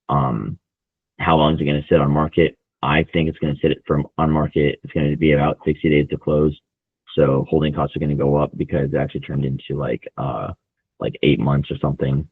Speaker 1: How long is it going to sit on market? I think it's going to sit on market. It's going to be about 60 days to close. So holding costs are going to go up because it actually turned into like 8 months or something.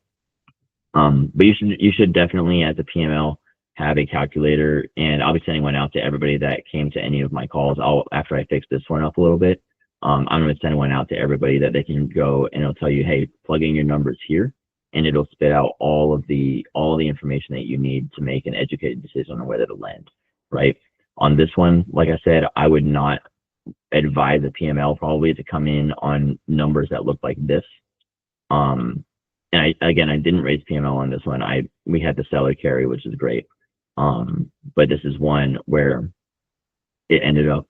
Speaker 1: But you should definitely, as a PML, have a calculator, and I'll be sending one out to everybody that came to any of my calls. After I fix this one up a little bit, I'm going to send one out to everybody that they can go, and it'll tell you, hey, plug in your numbers here, and it'll spit out all the information that you need to make an educated decision on whether to lend, right? On this one, like I said, I would not advise a PML probably to come in on numbers that look like this. And I didn't raise PML on this one. We had the seller carry, which is great. But this is one where it ended up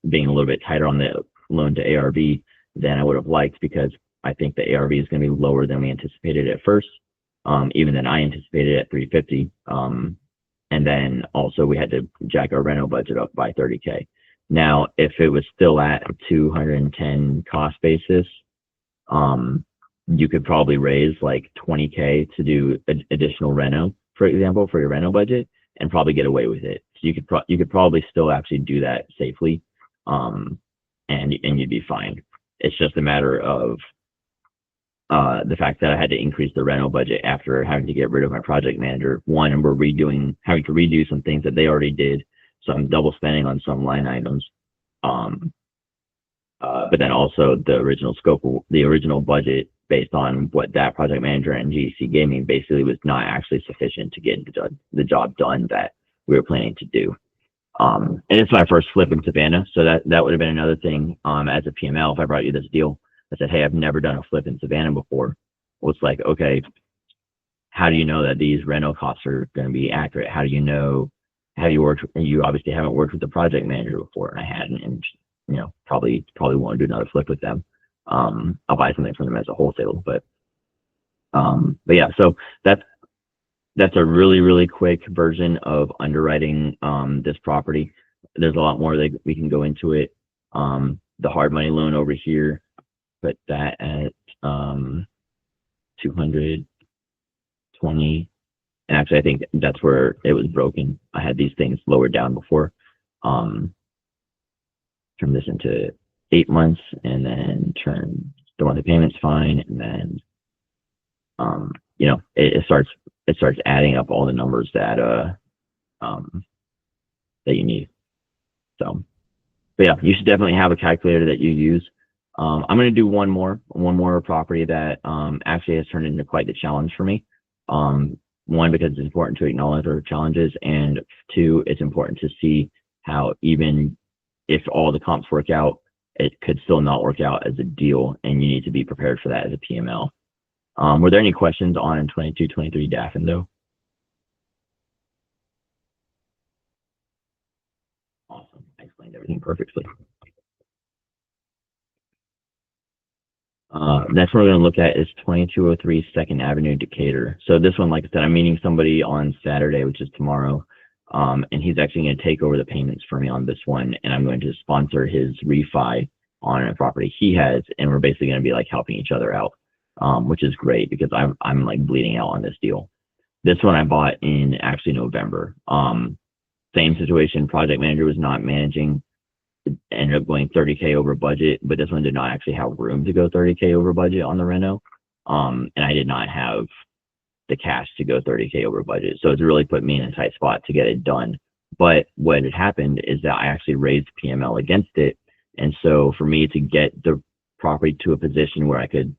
Speaker 1: being a little bit tighter on the loan to ARV than I would have liked, because I think the ARV is going to be lower than we anticipated at first, even than I anticipated at 350. And then also we had to jack our reno budget up by 30K. Now, if it was still at 210 cost basis, you could probably raise like 20K to do additional reno, for example, for your reno budget, and probably get away with it. So you could probably still actually do that safely, and you'd be fine. It's just a matter of the fact that I had to increase the rental budget after having to get rid of my project manager. One, and we're having to redo some things that they already did, so I'm double spending on some line items. Um, but then also the original the original budget based on what that project manager and GC gave me basically was not actually sufficient to get the job done that we were planning to do. And it's my first flip in Savannah, so that would have been another thing. As a PML, if I brought you this deal, I said, hey, I've never done a flip in Savannah before. Well, it's like, okay, how do you know that these rental costs are going to be accurate? How do you know? Have you worked? You obviously haven't worked with the project manager before, and I hadn't, and probably won't do another flip with them. I'll buy something from them as a wholesale, but yeah. So that's a really, really quick version of underwriting this property. There's a lot more that we can go into it. The hard money loan over here, put that at 220. And actually, I think that's where it was broken. I had these things lowered down before. Turn this into 8 months, and then turn the monthly payments fine, and then it starts adding up all the numbers that that you need. So, but yeah, you should definitely have a calculator that you use. I'm going to do one more property that actually has turned into quite the challenge for me. One, because it's important to acknowledge our challenges, and two, it's important to see how even if all the comps work out, it could still not work out as a deal, and you need to be prepared for that as a PML. Were there any questions on 2223 Daffin though? Awesome. I explained everything perfectly. Next one we're going to look at is 2203 Second Avenue, Decatur. So this one, like I said, I'm meeting somebody on Saturday, which is tomorrow, and he's actually going to take over the payments for me on this one, and I'm going to sponsor his refi on a property he has, and we're basically going to be like helping each other out, which is great because I'm like bleeding out on this deal. This one I bought in actually November. Same situation. Project manager was not managing. Ended up going 30K over budget, but this one did not actually have room to go 30K over budget on the reno. And I did not have the cash to go 30K over budget. So it's really put me in a tight spot to get it done. But what had happened is that I actually raised PML against it. And so for me to get the property to a position where I could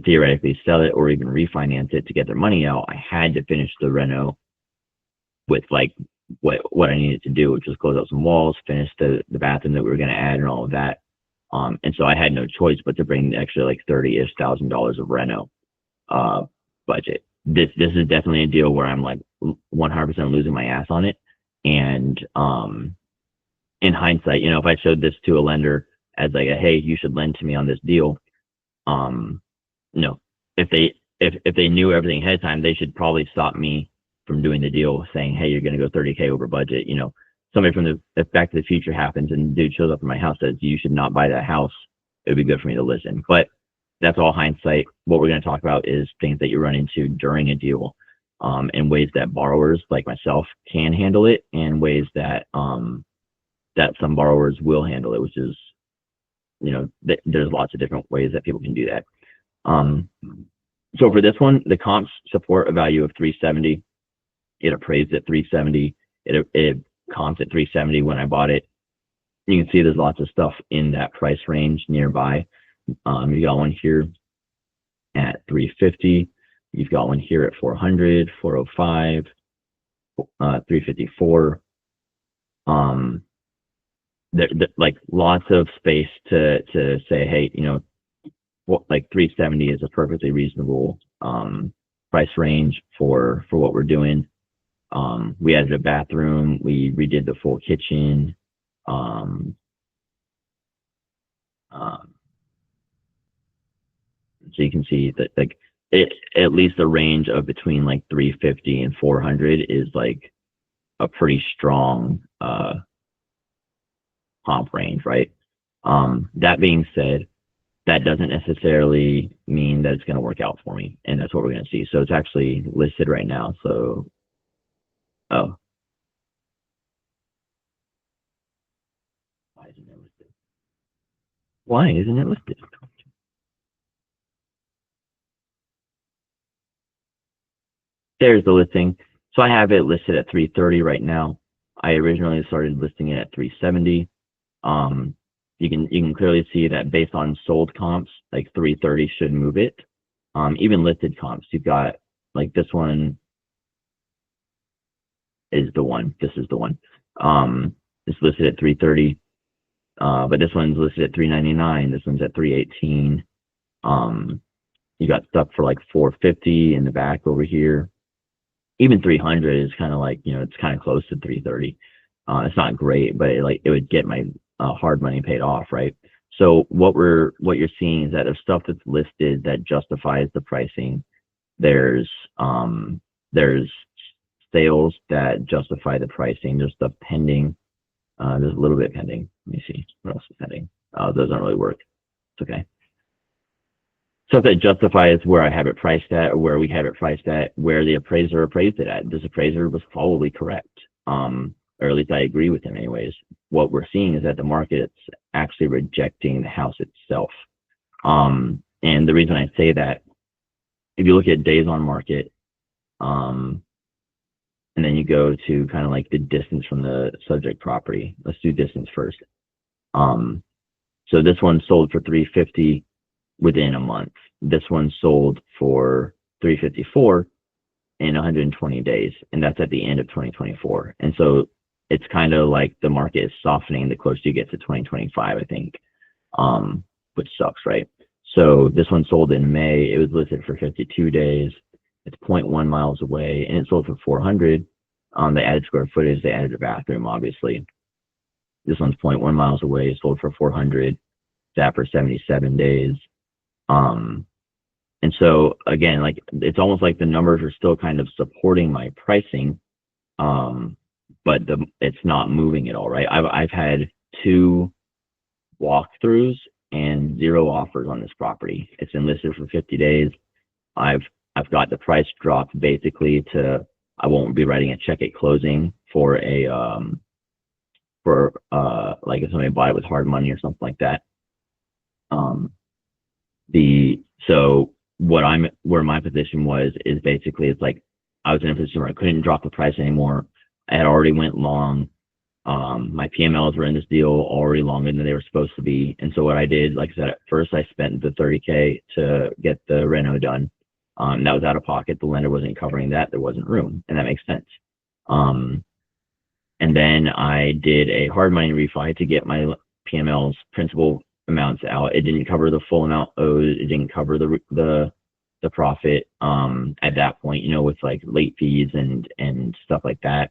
Speaker 1: theoretically sell it or even refinance it to get their money out, I had to finish the reno with like what I needed to do, which was close out some walls, finish the bathroom that we were going to add and all of that. And so I had no choice but to bring the extra like $30,000 of reno budget. This is definitely a deal where I'm like 100% losing my ass on it. And in hindsight, if I showed this to a lender as like hey, you should lend to me on this deal, if they knew everything ahead of time, they should probably stop me from doing the deal, saying, hey, you're going to go 30K over budget. Somebody from the Back to the Future happens and the dude shows up at my house, says you should not buy that house. It would be good for me to listen. But that's all hindsight. What we're going to talk about is things that you run into during a deal, and ways that borrowers like myself can handle it, and ways that that some borrowers will handle it, which is, there's lots of different ways that people can do that. So for this one, the comps support a value of 370. It appraised at 370. It comped at 370 when I bought it. You can see there's lots of stuff in that price range nearby. You got one here at 350. You've got one here at 400, 405, 354. Like lots of space to say, hey, like 370 is a perfectly reasonable price range for what we're doing. We added a bathroom. We redid the full kitchen. So you can see that like at least a range of between like 350 and 400 is like a pretty strong comp range, right? That being said, that doesn't necessarily mean that it's going to work out for me, and that's what we're going to see. So it's actually listed right now. So, oh, why isn't it listed? Why isn't it listed? there's the listing. So I have it listed at 330 right now. I originally started listing it at 370. You can clearly see that based on sold comps, like 330 should move it. Even listed comps, you've got like this one is the one. This is the one. It's listed at 330, but this one's listed at 399. This one's at 318. You got stuff for like 450 in the back over here. Even 300 is kind of like, it's kind of close to 330. It's not great, but it would get my hard money paid off, right? So what you're seeing is that there's stuff that's listed that justifies the pricing. There's sales that justify the pricing. There's stuff pending. There's a little bit pending. Let me see what else is pending. Those don't really work. It's okay. Stuff that justifies where I have it priced at, or where we have it priced at, where the appraiser appraised it at. This appraiser was probably correct, or at least I agree with him anyways. What we're seeing is that the market's actually rejecting the house itself. And the reason I say that, if you look at days on market, and then you go to kind of like the distance from the subject property. Let's do distance first. So this one sold for 350 within a month. This one sold for 354 in 120 days, and that's at the end of 2024. And so it's kind of like the market is softening the closer you get to 2025, I think, which sucks, right? So this one sold in May. It was listed for 52 days. It's 0.1 miles away, and it sold for 400. They added square footage. They added a bathroom, obviously. This one's 0.1 miles away. It sold for 400. That for 77 days. And so again, like it's almost like the numbers are still kind of supporting my pricing, but it's not moving at all, right? I've had 2 walkthroughs and 0 offers on this property. It's been listed for 50 days. I've got the price dropped basically to, I won't be writing a check at closing for a like if somebody bought it with hard money or something like that. So where my position was is basically, it's like I was in a position where I couldn't drop the price anymore. I had already went long. My PMLs were in this deal already longer than they were supposed to be. And so what I did, like I said, at first I spent the $30K to get the reno done. That was out of pocket. The lender wasn't covering that. There wasn't room, and that makes sense. And then I did a hard money refi to get my PML's principal amounts out. It didn't cover the full amount owed. It didn't cover the profit at that point, with like late fees and stuff like that.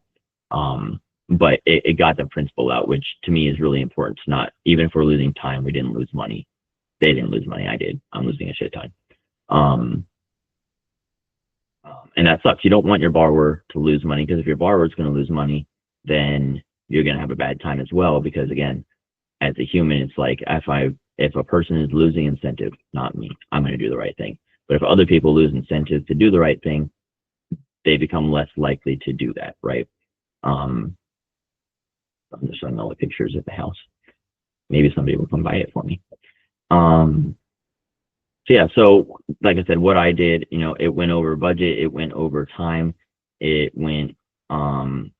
Speaker 1: But it got the principal out, which to me is really important. It's not, even if we're losing time, we didn't lose money. They didn't lose money. I did. I'm losing a shit ton. And that sucks. You don't want your borrower to lose money, because if your borrower is going to lose money, then you're going to have a bad time as well. Because again, as a human, it's like if a person is losing incentive, not me, I'm going to do the right thing. But if other people lose incentive to do the right thing, they become less likely to do that, right? I'm just showing all the pictures of the house. Maybe somebody will come buy it for me. So yeah, so like I said, what I did, it went over budget, it went over time, it went,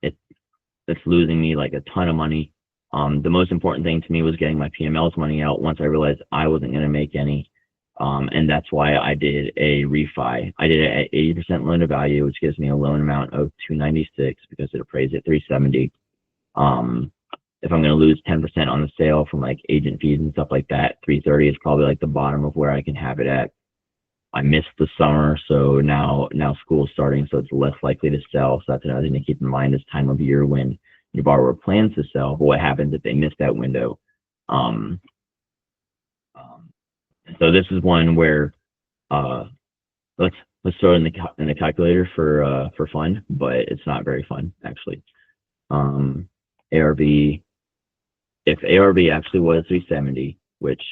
Speaker 1: it's losing me like a ton of money. The most important thing to me was getting my PML's money out once I realized I wasn't going to make any. And that's why I did a refi. I did it at 80% loan to value, which gives me a loan amount of $296 because it appraised at $370. If I'm going to lose 10% on the sale from like agent fees and stuff like that, $330 is probably like the bottom of where I can have it at. I missed the summer, so now school's starting, so it's less likely to sell. So that's another thing to keep in mind this time of year when your borrower plans to sell. But what happens if they miss that window? So this is one where let's throw it in the calculator for fun, but it's not very fun actually. ARV. If ARV actually was 370, which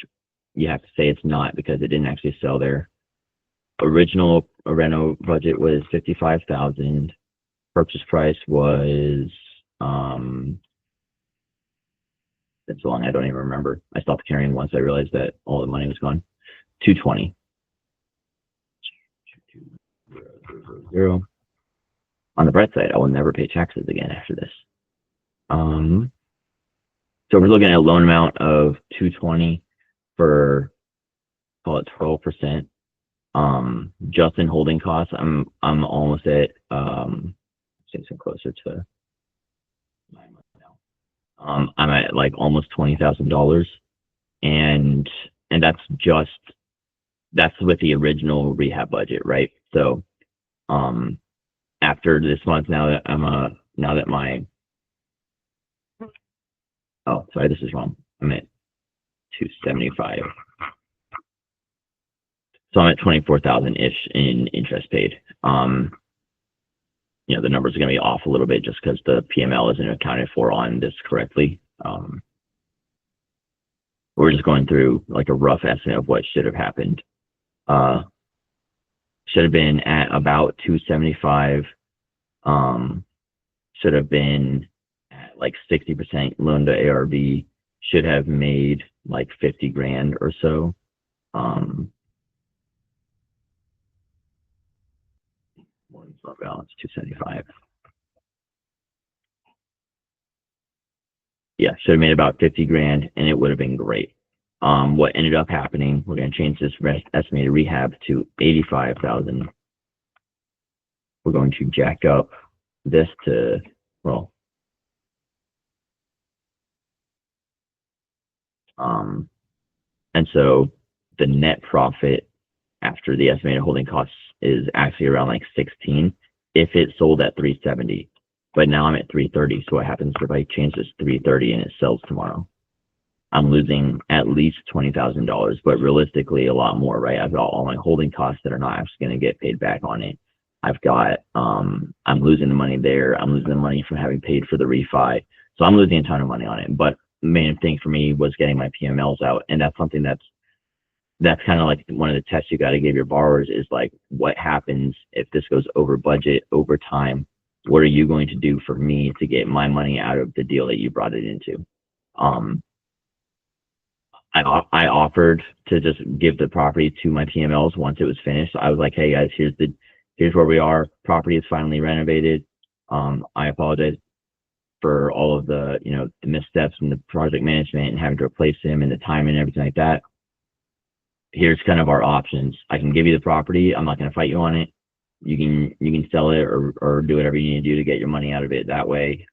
Speaker 1: you have to say it's not because it didn't actually sell there. Original reno budget was $55,000. Purchase price was that's so long I don't even remember. I stopped carrying once I realized that all the money was gone. 220. 0. on the bright side, I will never pay taxes again after this. So we're looking at a loan amount of 220 for, call it 12%. Just in holding costs, I'm almost at say some closer to 9 months now. I'm at like almost $20,000, and that's with the original rehab budget, right? So after this month, now that my oh, sorry, this is wrong. I'm at 275. So I'm at 24,000-ish in interest paid. The numbers are going to be off a little bit just because the PML isn't accounted for on this correctly. We're just going through like a rough estimate of what should have happened. Should have been at about 275. Should have been at like 60% loan to ARV. Should have made like 50 grand or so. Balance 275. Yeah, should have made about 50 grand, and it would have been great. What ended up happening, we're going to change this estimated rehab to 85,000. We're going to jack up this to, well, and so the net profit after the estimated holding costs is actually around like 16 if it sold at 370. But now I'm at 330. So what happens if I change this to 330 and it sells tomorrow? I'm losing at least $20,000, but realistically a lot more, right? I've got all my holding costs that are not actually going to get paid back on it. I've got, I'm losing the money there. I'm losing the money from having paid for the refi. So I'm losing a ton of money on it. But the main thing for me was getting my PMLs out. And that's something that's kind of like one of the tests you got to give your borrowers is like, what happens if this goes over budget, over time? What are you going to do for me to get my money out of the deal that you brought it into? I offered to just give the property to my PMLs once it was finished. I was like, hey guys, here's where we are. Property is finally renovated. I apologize for all of the, the missteps in the project management and having to replace him and the time and everything like that. Here's kind of our options. I can give you the property. I'm not going to fight you on it. You can sell it or do whatever you need to do to get your money out of it that way.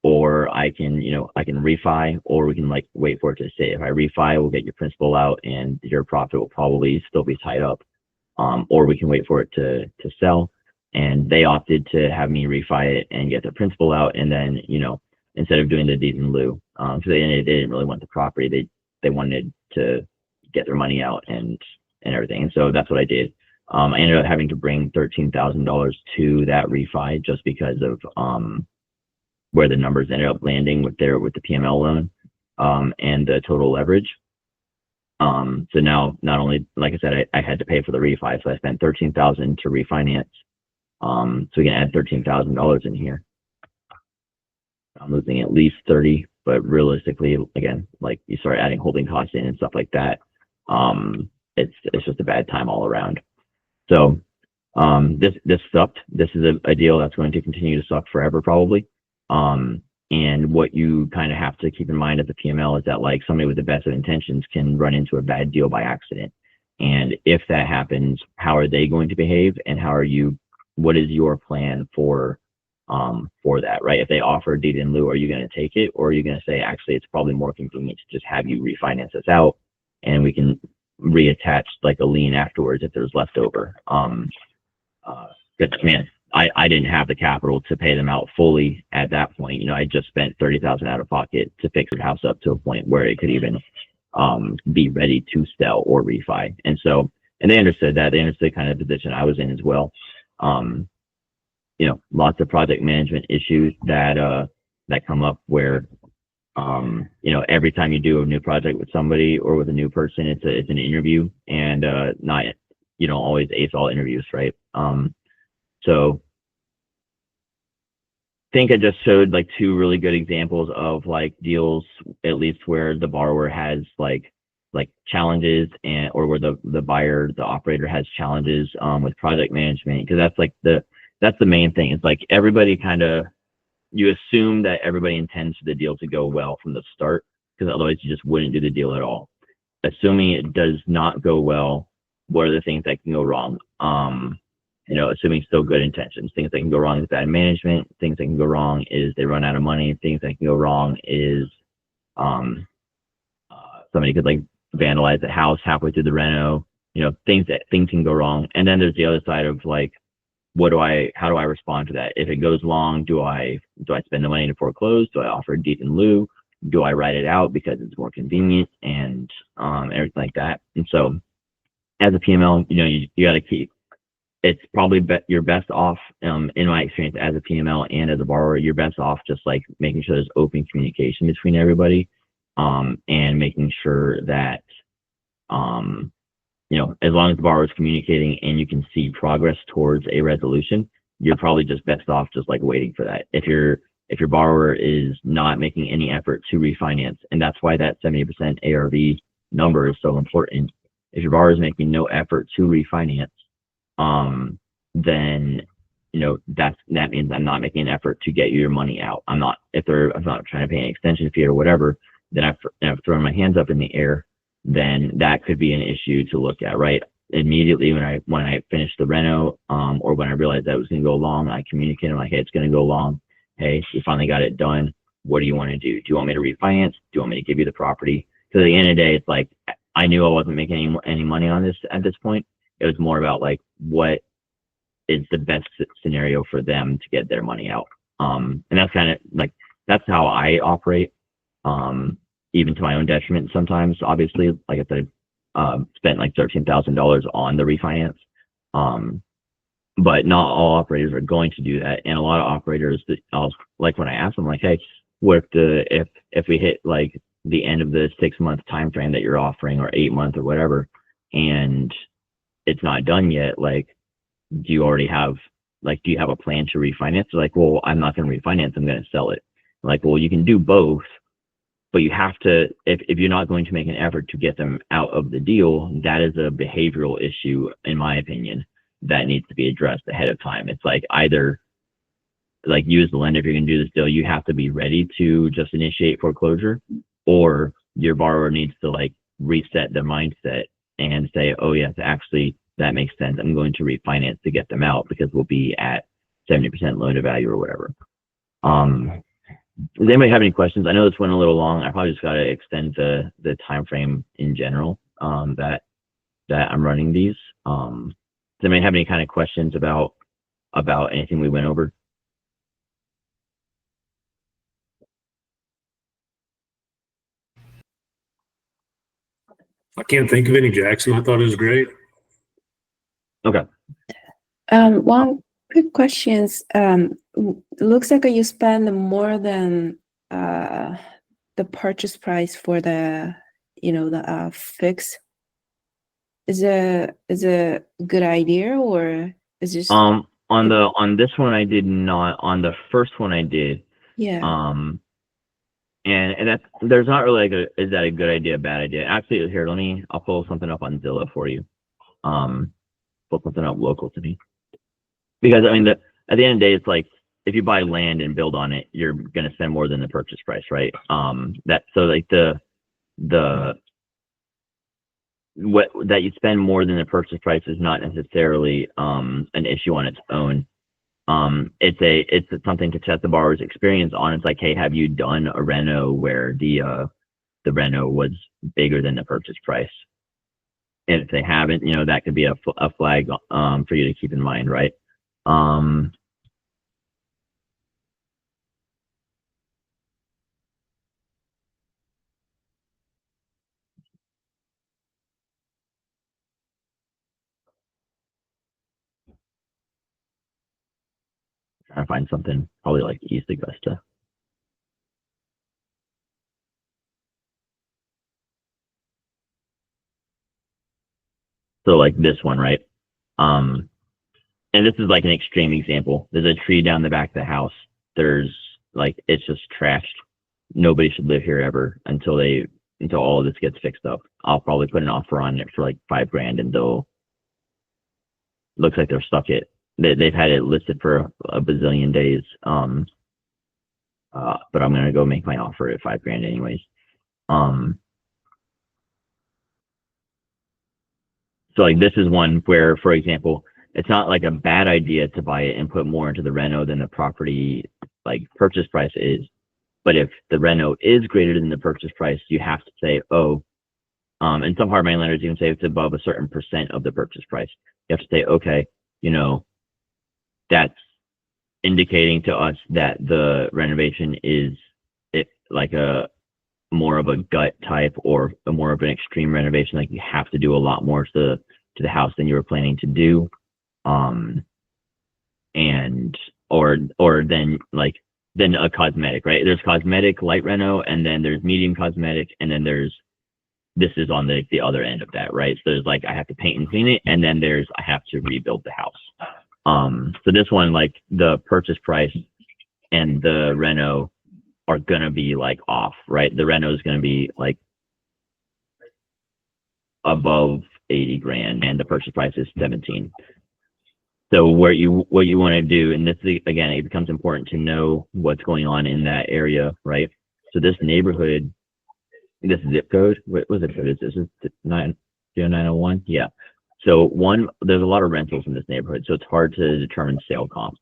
Speaker 1: Or I can refi, or we can like wait for it to stay. If I refi, we'll get your principal out and your profit will probably still be tied up. Or we can wait for it to sell. And they opted to have me refi it and get the principal out. And then, instead of doing the deed in lieu, because they didn't really want the property. They wanted to get their money out and everything. And so that's what I did. I ended up having to bring $13,000 to that refi just because of where the numbers ended up landing with the PML loan and the total leverage. So now, not only, like I said, I had to pay for the refi, so I spent $13,000 to refinance. So we can add $13,000 in here. I'm losing at least 30, but realistically, again, like you start adding holding costs in and stuff like that, it's just a bad time all around. So this sucked. This is a deal that's going to continue to suck forever, probably. And what you kind of have to keep in mind as a PML is that like somebody with the best of intentions can run into a bad deal by accident. And if that happens, how are they going to behave, and what is your plan for that, right? If they offer a deed in lieu, are you going to take it, or are you going to say, actually, it's probably more convenient to just have you refinance us out and we can reattach like a lien afterwards if there's leftover? But man, I didn't have the capital to pay them out fully at that point. I just spent $30,000 out of pocket to fix the house up to a point where it could even be ready to sell or refi. And they understood that. They understood kind of the position I was in as well. Lots of project management issues that come up where every time you do a new project with somebody or with a new person, it's an interview, and not always ace all interviews, right? So I think I just showed like two really good examples of like deals, at least where the borrower has like challenges, or where the buyer, the operator, has challenges with project management, because that's like the that's the main thing. It's like everybody kind of, you assume that everybody intends for the deal to go well from the start, because otherwise you just wouldn't do the deal at all. Assuming it does not go well, what are the things that can go wrong? Assuming still good intentions. Things that can go wrong is bad management. Things that can go wrong is they run out of money. Things that can go wrong is um, somebody could like vandalize the house halfway through the reno. Things can go wrong. And then there's the other side of like, how do I respond to that? If it goes long, do I spend the money to foreclose? Do I offer a deed in lieu? Do I write it out because it's more convenient and everything like that? And so as a PML, you got to keep, it's probably you're best off, in my experience as a PML and as a borrower, you're best off just like making sure there's open communication between everybody, and making sure that, as long as the borrower is communicating and you can see progress towards a resolution, you're probably just best off just like waiting for that. If your borrower is not making any effort to refinance, and that's why that 70% ARV number is so important. If your borrower is making no effort to refinance, then that means I'm not making an effort to get you your money out. I'm not trying to pay an extension fee or whatever, then I've thrown my hands up in the air, then that could be an issue to look at, right? Immediately when I finished the reno, or when I realized that it was going to go long, I communicated like, hey, it's going to go long. Hey, you finally got it done. What do you want to do? Do you want me to refinance? Do you want me to give you the property? Because at the end of the day, it's like, I knew I wasn't making any money on this at this point. It was more about like, what is the best scenario for them to get their money out. And that's kind of like, that's how I operate, even to my own detriment sometimes. Obviously, like I said, spent like $13,000 on the refinance. But not all operators are going to do that. And a lot of operators, like when I ask them, like, hey, what if we hit like the end of the 6-month time frame that you're offering, or 8-month or whatever, and it's not done yet, like, do you have a plan to refinance? They're like, well, I'm not going to refinance, I'm going to sell it. I'm like, well, you can do both, but you have to, if you're not going to make an effort to get them out of the deal, that is a behavioral issue, in my opinion, that needs to be addressed ahead of time. It's like, either like, you as the lender, if you're going to do this deal, you have to be ready to just initiate foreclosure, or your borrower needs to like reset their mindset and say, oh yes, actually that makes sense, I'm going to refinance to get them out because we'll be at 70% loan to value or whatever. Does anybody have any questions? I know this went a little long. I probably just got to extend the time frame in general, that I'm running these. Does anybody have any kind of questions about anything we went over?
Speaker 2: I can't think of any, Jackson. I thought it was great.
Speaker 1: Okay.
Speaker 3: One quick questions. Looks like you spend more than the purchase price for the fix. Is a good idea, or is just
Speaker 1: on this one I did not. On the first one I did.
Speaker 3: yeah.
Speaker 1: And that's, there's not really like is that a good idea, bad idea? Actually, here, I'll pull something up on Zillow for you. Pull something up local to me. Because I mean, at the end of the day, it's like, if you buy land and build on it, you're gonna spend more than the purchase price, right? That you spend more than the purchase price is not necessarily an issue on its own. It's something to test the borrower's experience on. It's like, hey, have you done a reno where the reno was bigger than the purchase price? And if they haven't, that could be a flag for you to keep in mind, right? Trying to find something probably like East Augusta. So like this one, right? And this is like an extreme example. There's a tree down the back of the house. There's like, it's just trashed. Nobody should live here ever until all of this gets fixed up. I'll probably put an offer on it for like $5,000, and looks like they're stuck at they've had it listed for a bazillion days. But I'm gonna go make my offer at $5,000 anyways. So like this is one where, for example, it's not like a bad idea to buy it and put more into the reno than the property like purchase price is. But if the reno is greater than the purchase price, you have to say, oh, and some hard money lenders even say it's above a certain percent of the purchase price. You have to say, okay, you know, that's indicating to us that the renovation is like a more of a gut type or a more of an extreme renovation. Like you have to do a lot more to the house than you were planning to do. And or then a cosmetic, right? There's cosmetic light reno, and then there's medium cosmetic, and then this is on the other end of that, right? So there's like I have to paint and clean it, and then there's I have to rebuild the house. So this one, like the purchase price and the reno are gonna be like off, right? The reno is gonna be like above 80 grand, and the purchase price is 17. So what you want to do, and this is, again, it becomes important to know what's going on in that area, right? So this neighborhood, this zip code, what zip code is this? Is 90901? Yeah. So there's a lot of rentals in this neighborhood, so it's hard to determine sale comps.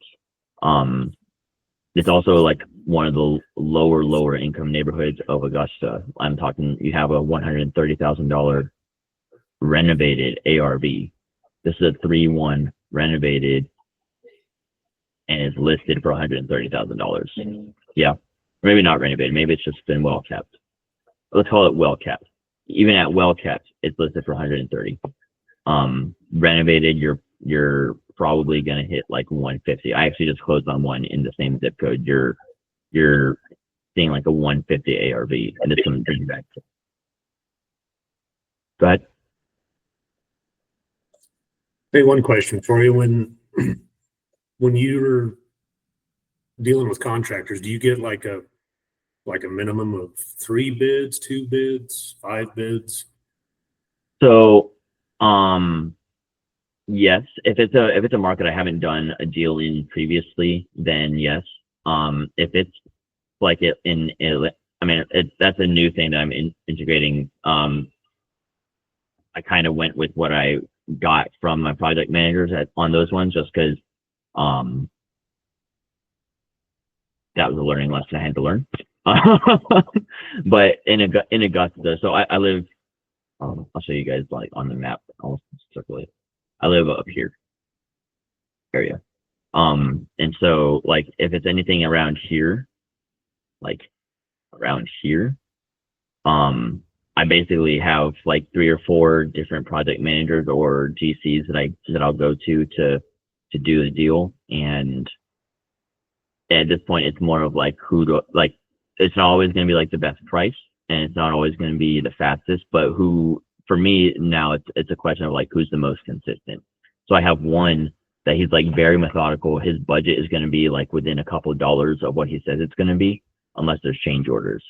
Speaker 1: It's also like one of the lower income neighborhoods of Augusta. I'm talking, you have a $130,000 renovated ARV. This is a 3-1 renovated and is listed for $130,000. Yeah, maybe not renovated. Maybe it's just been well kept. Let's call it well kept. Even at well kept, it's listed for 130. Renovated, you're probably gonna hit like 150. I actually just closed on one in the same zip code. You're seeing like a 150 ARV, and it's some big back. Go ahead.
Speaker 2: Hey, one question for you. When you're dealing with contractors, do you get like a minimum of 3 bids, 2 bids, 5 bids?
Speaker 1: So, yes, if it's a market I haven't done a deal in previously, then yes. If it's like that's a new thing that I'm integrating. I kind of went with what I got from my project managers on those ones, just because that was a learning lesson I had to learn. But in Augusta, so I live. I'll show you guys like on the map. I'll circle it. I live up here area. And so like if it's anything around here, I basically have like 3 or 4 different project managers or GCs that I'll go to do the deal. And at this point, it's more of like it's not always going to be like the best price, and it's not always going to be the fastest, but for me now, it's a question of like who's the most consistent. So I have one that he's like very methodical. His budget is going to be like within a couple of dollars of what he says it's going to be, unless there's change orders.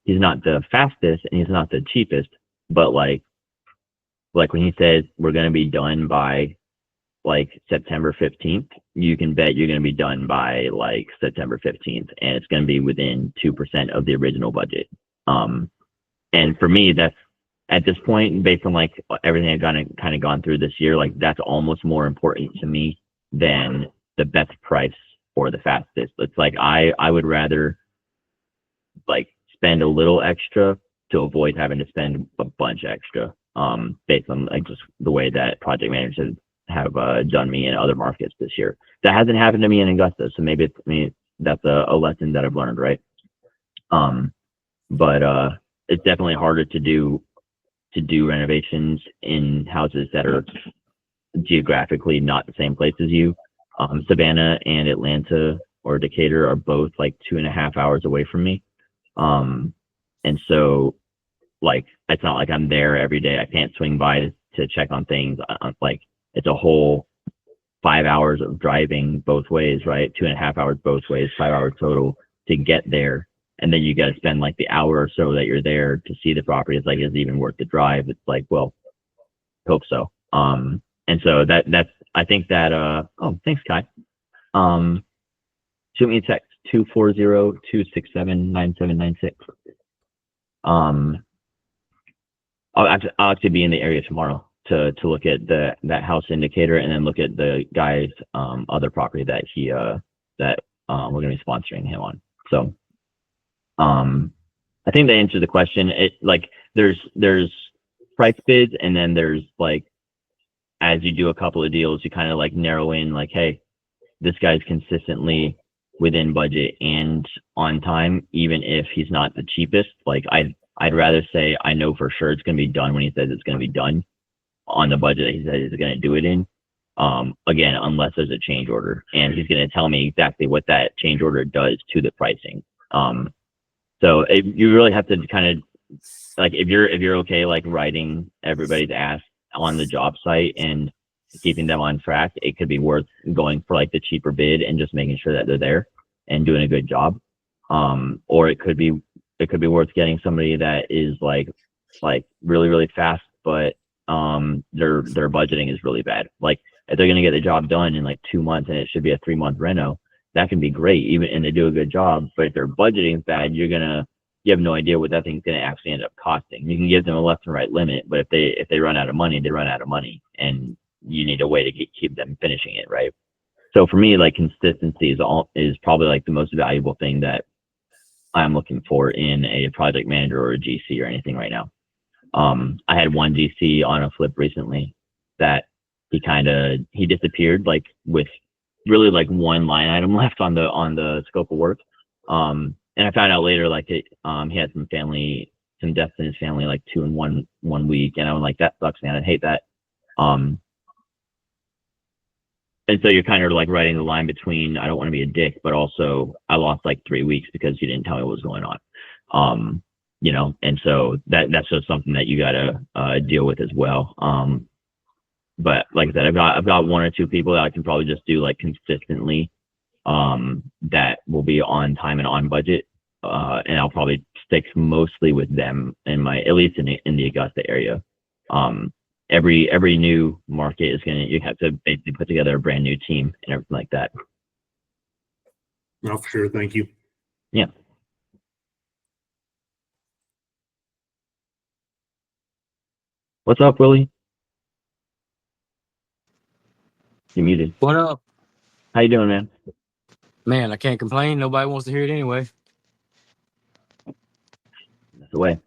Speaker 1: He's not the fastest and he's not the cheapest, but like when he says we're going to be done by like September 15th, you can bet you're going to be done by like September 15th, and it's going to be within 2% of the original budget. And for me, that's at this point, based on like everything I've kind of gone through this year, like that's almost more important to me than the best price or the fastest. It's like I would rather like spend a little extra to avoid having to spend a bunch extra, based on like just the way that project managers have done me in other markets this year. That hasn't happened to me in Augusta, so maybe that's a lesson that I've learned, right? But it's definitely harder to do renovations in houses that are geographically not the same place as you. Savannah and Atlanta or Decatur are both like 2.5 hours away from me. And so like, it's not like I'm there every day. I can't swing by to check on things. Like it's a whole 5 hours of driving both ways, right? 2.5 hours both ways, 5 hours total to get there. And then you got to spend like the hour or so that you're there to see the property. It's like, is it even worth the drive? It's like, well, hope so. And so that's I think that oh, thanks, Kai. Shoot me a text 240-267-9796. I'll actually be in the area tomorrow to look at that house indicator and then look at the guy's other property that we're gonna be sponsoring him on. So I think that answers the question. It like there's price bids, and then there's like, as you do a couple of deals, you kind of like narrow in like, hey, this guy's consistently within budget and on time, even if he's not the cheapest. Like I'd rather say I know for sure it's going to be done when he says it's going to be done on the budget that he says he's going to do it in. Again, unless there's a change order, and he's going to tell me exactly what that change order does to the pricing. So you really have to kind of like, if you're okay, like writing everybody's ask on the job site and keeping them on track, it could be worth going for like the cheaper bid and just making sure that they're there and doing a good job. Or it could be worth getting somebody that is like really, really fast, but their budgeting is really bad. Like if they're gonna get the job done in like 2 months and it should be a 3-month reno, that can be great, even, and they do a good job. But if their budgeting is bad, you have no idea what that thing's gonna actually end up costing. You can give them a left and right limit, but if they run out of money, they run out of money, and you need a way to keep them finishing it, right? So for me, like consistency is probably like the most valuable thing that I'm looking for in a project manager or a GC or anything right now. I had one GC on a flip recently that he disappeared, like with really like one line item left on the scope of work. And I found out later, like he had some deaths in his family, like 2 in one week. And I was like, that sucks, man. I hate that. And so you're kind of like writing the line between, I don't want to be a dick, but also I lost like 3 weeks because you didn't tell me what was going on. And so that's just something that you gotta deal with as well. But like I said, I've got 1 or 2 people that I can probably just do like consistently, that will be on time and on budget. And I'll probably stick mostly with them at least in the Augusta area. Every new market you have to basically put together a brand new team and everything like that.
Speaker 2: No, for sure. Thank you.
Speaker 1: Yeah. What's up, Willie? You muted.
Speaker 4: What up?
Speaker 1: How you doing, man?
Speaker 4: Man, I can't complain. Nobody wants to hear it anyway.
Speaker 1: That's the way.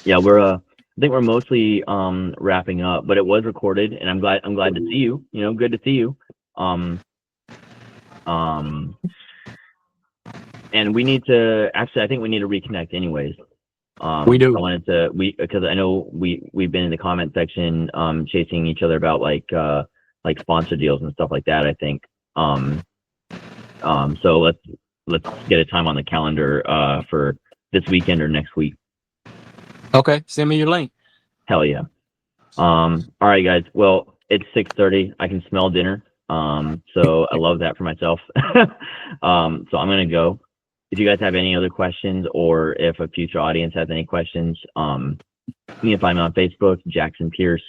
Speaker 1: Yeah, I think we're mostly wrapping up, but it was recorded, and I'm glad to see you. Good to see you. And we need to I think we need to reconnect anyways.
Speaker 4: We do.
Speaker 1: I wanted because I know we've been in the comment section chasing each other about like sponsor deals and stuff like that, I think. So let's get a time on the calendar for this weekend or next week.
Speaker 4: Okay, send me your link.
Speaker 1: Hell yeah. All right, guys. Well, it's 6:30. I can smell dinner. So I love that for myself. So I'm gonna go. If you guys have any other questions, or if a future audience has any questions, you can find me on Facebook, Jackson Pierce.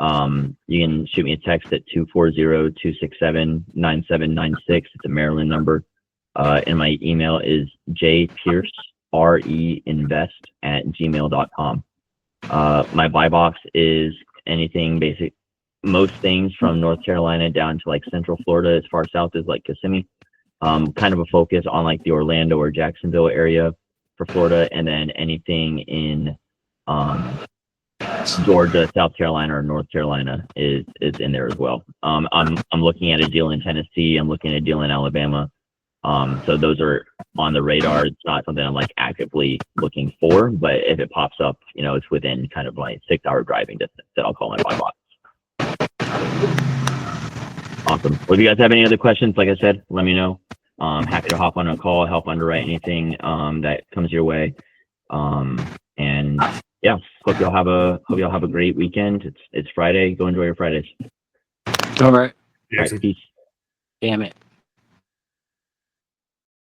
Speaker 1: You can shoot me a text at 240-267-9796. It's a Maryland number. And my email is jpierce@gmail.com. My buy box is anything basic, most things from North Carolina down to like Central Florida, as far south as like Kissimmee. Kind of a focus on like the Orlando or Jacksonville area for Florida, and then anything in Georgia, South Carolina, or North Carolina is in there as well. I'm looking at a deal in Tennessee. I'm looking at a deal in Alabama. So those are on the radar. It's not something I'm like actively looking for, but if it pops up, it's within kind of like 6-hour driving distance, that I'll call my buy box. Awesome. Well, if you guys have any other questions, like I said, let me know. Happy to hop on a call, help underwrite anything that comes your way. And yeah, hope y'all have a great weekend. It's Friday. Go enjoy your Fridays.
Speaker 4: All right.
Speaker 2: Jackson.
Speaker 1: All right, peace.
Speaker 4: Damn it.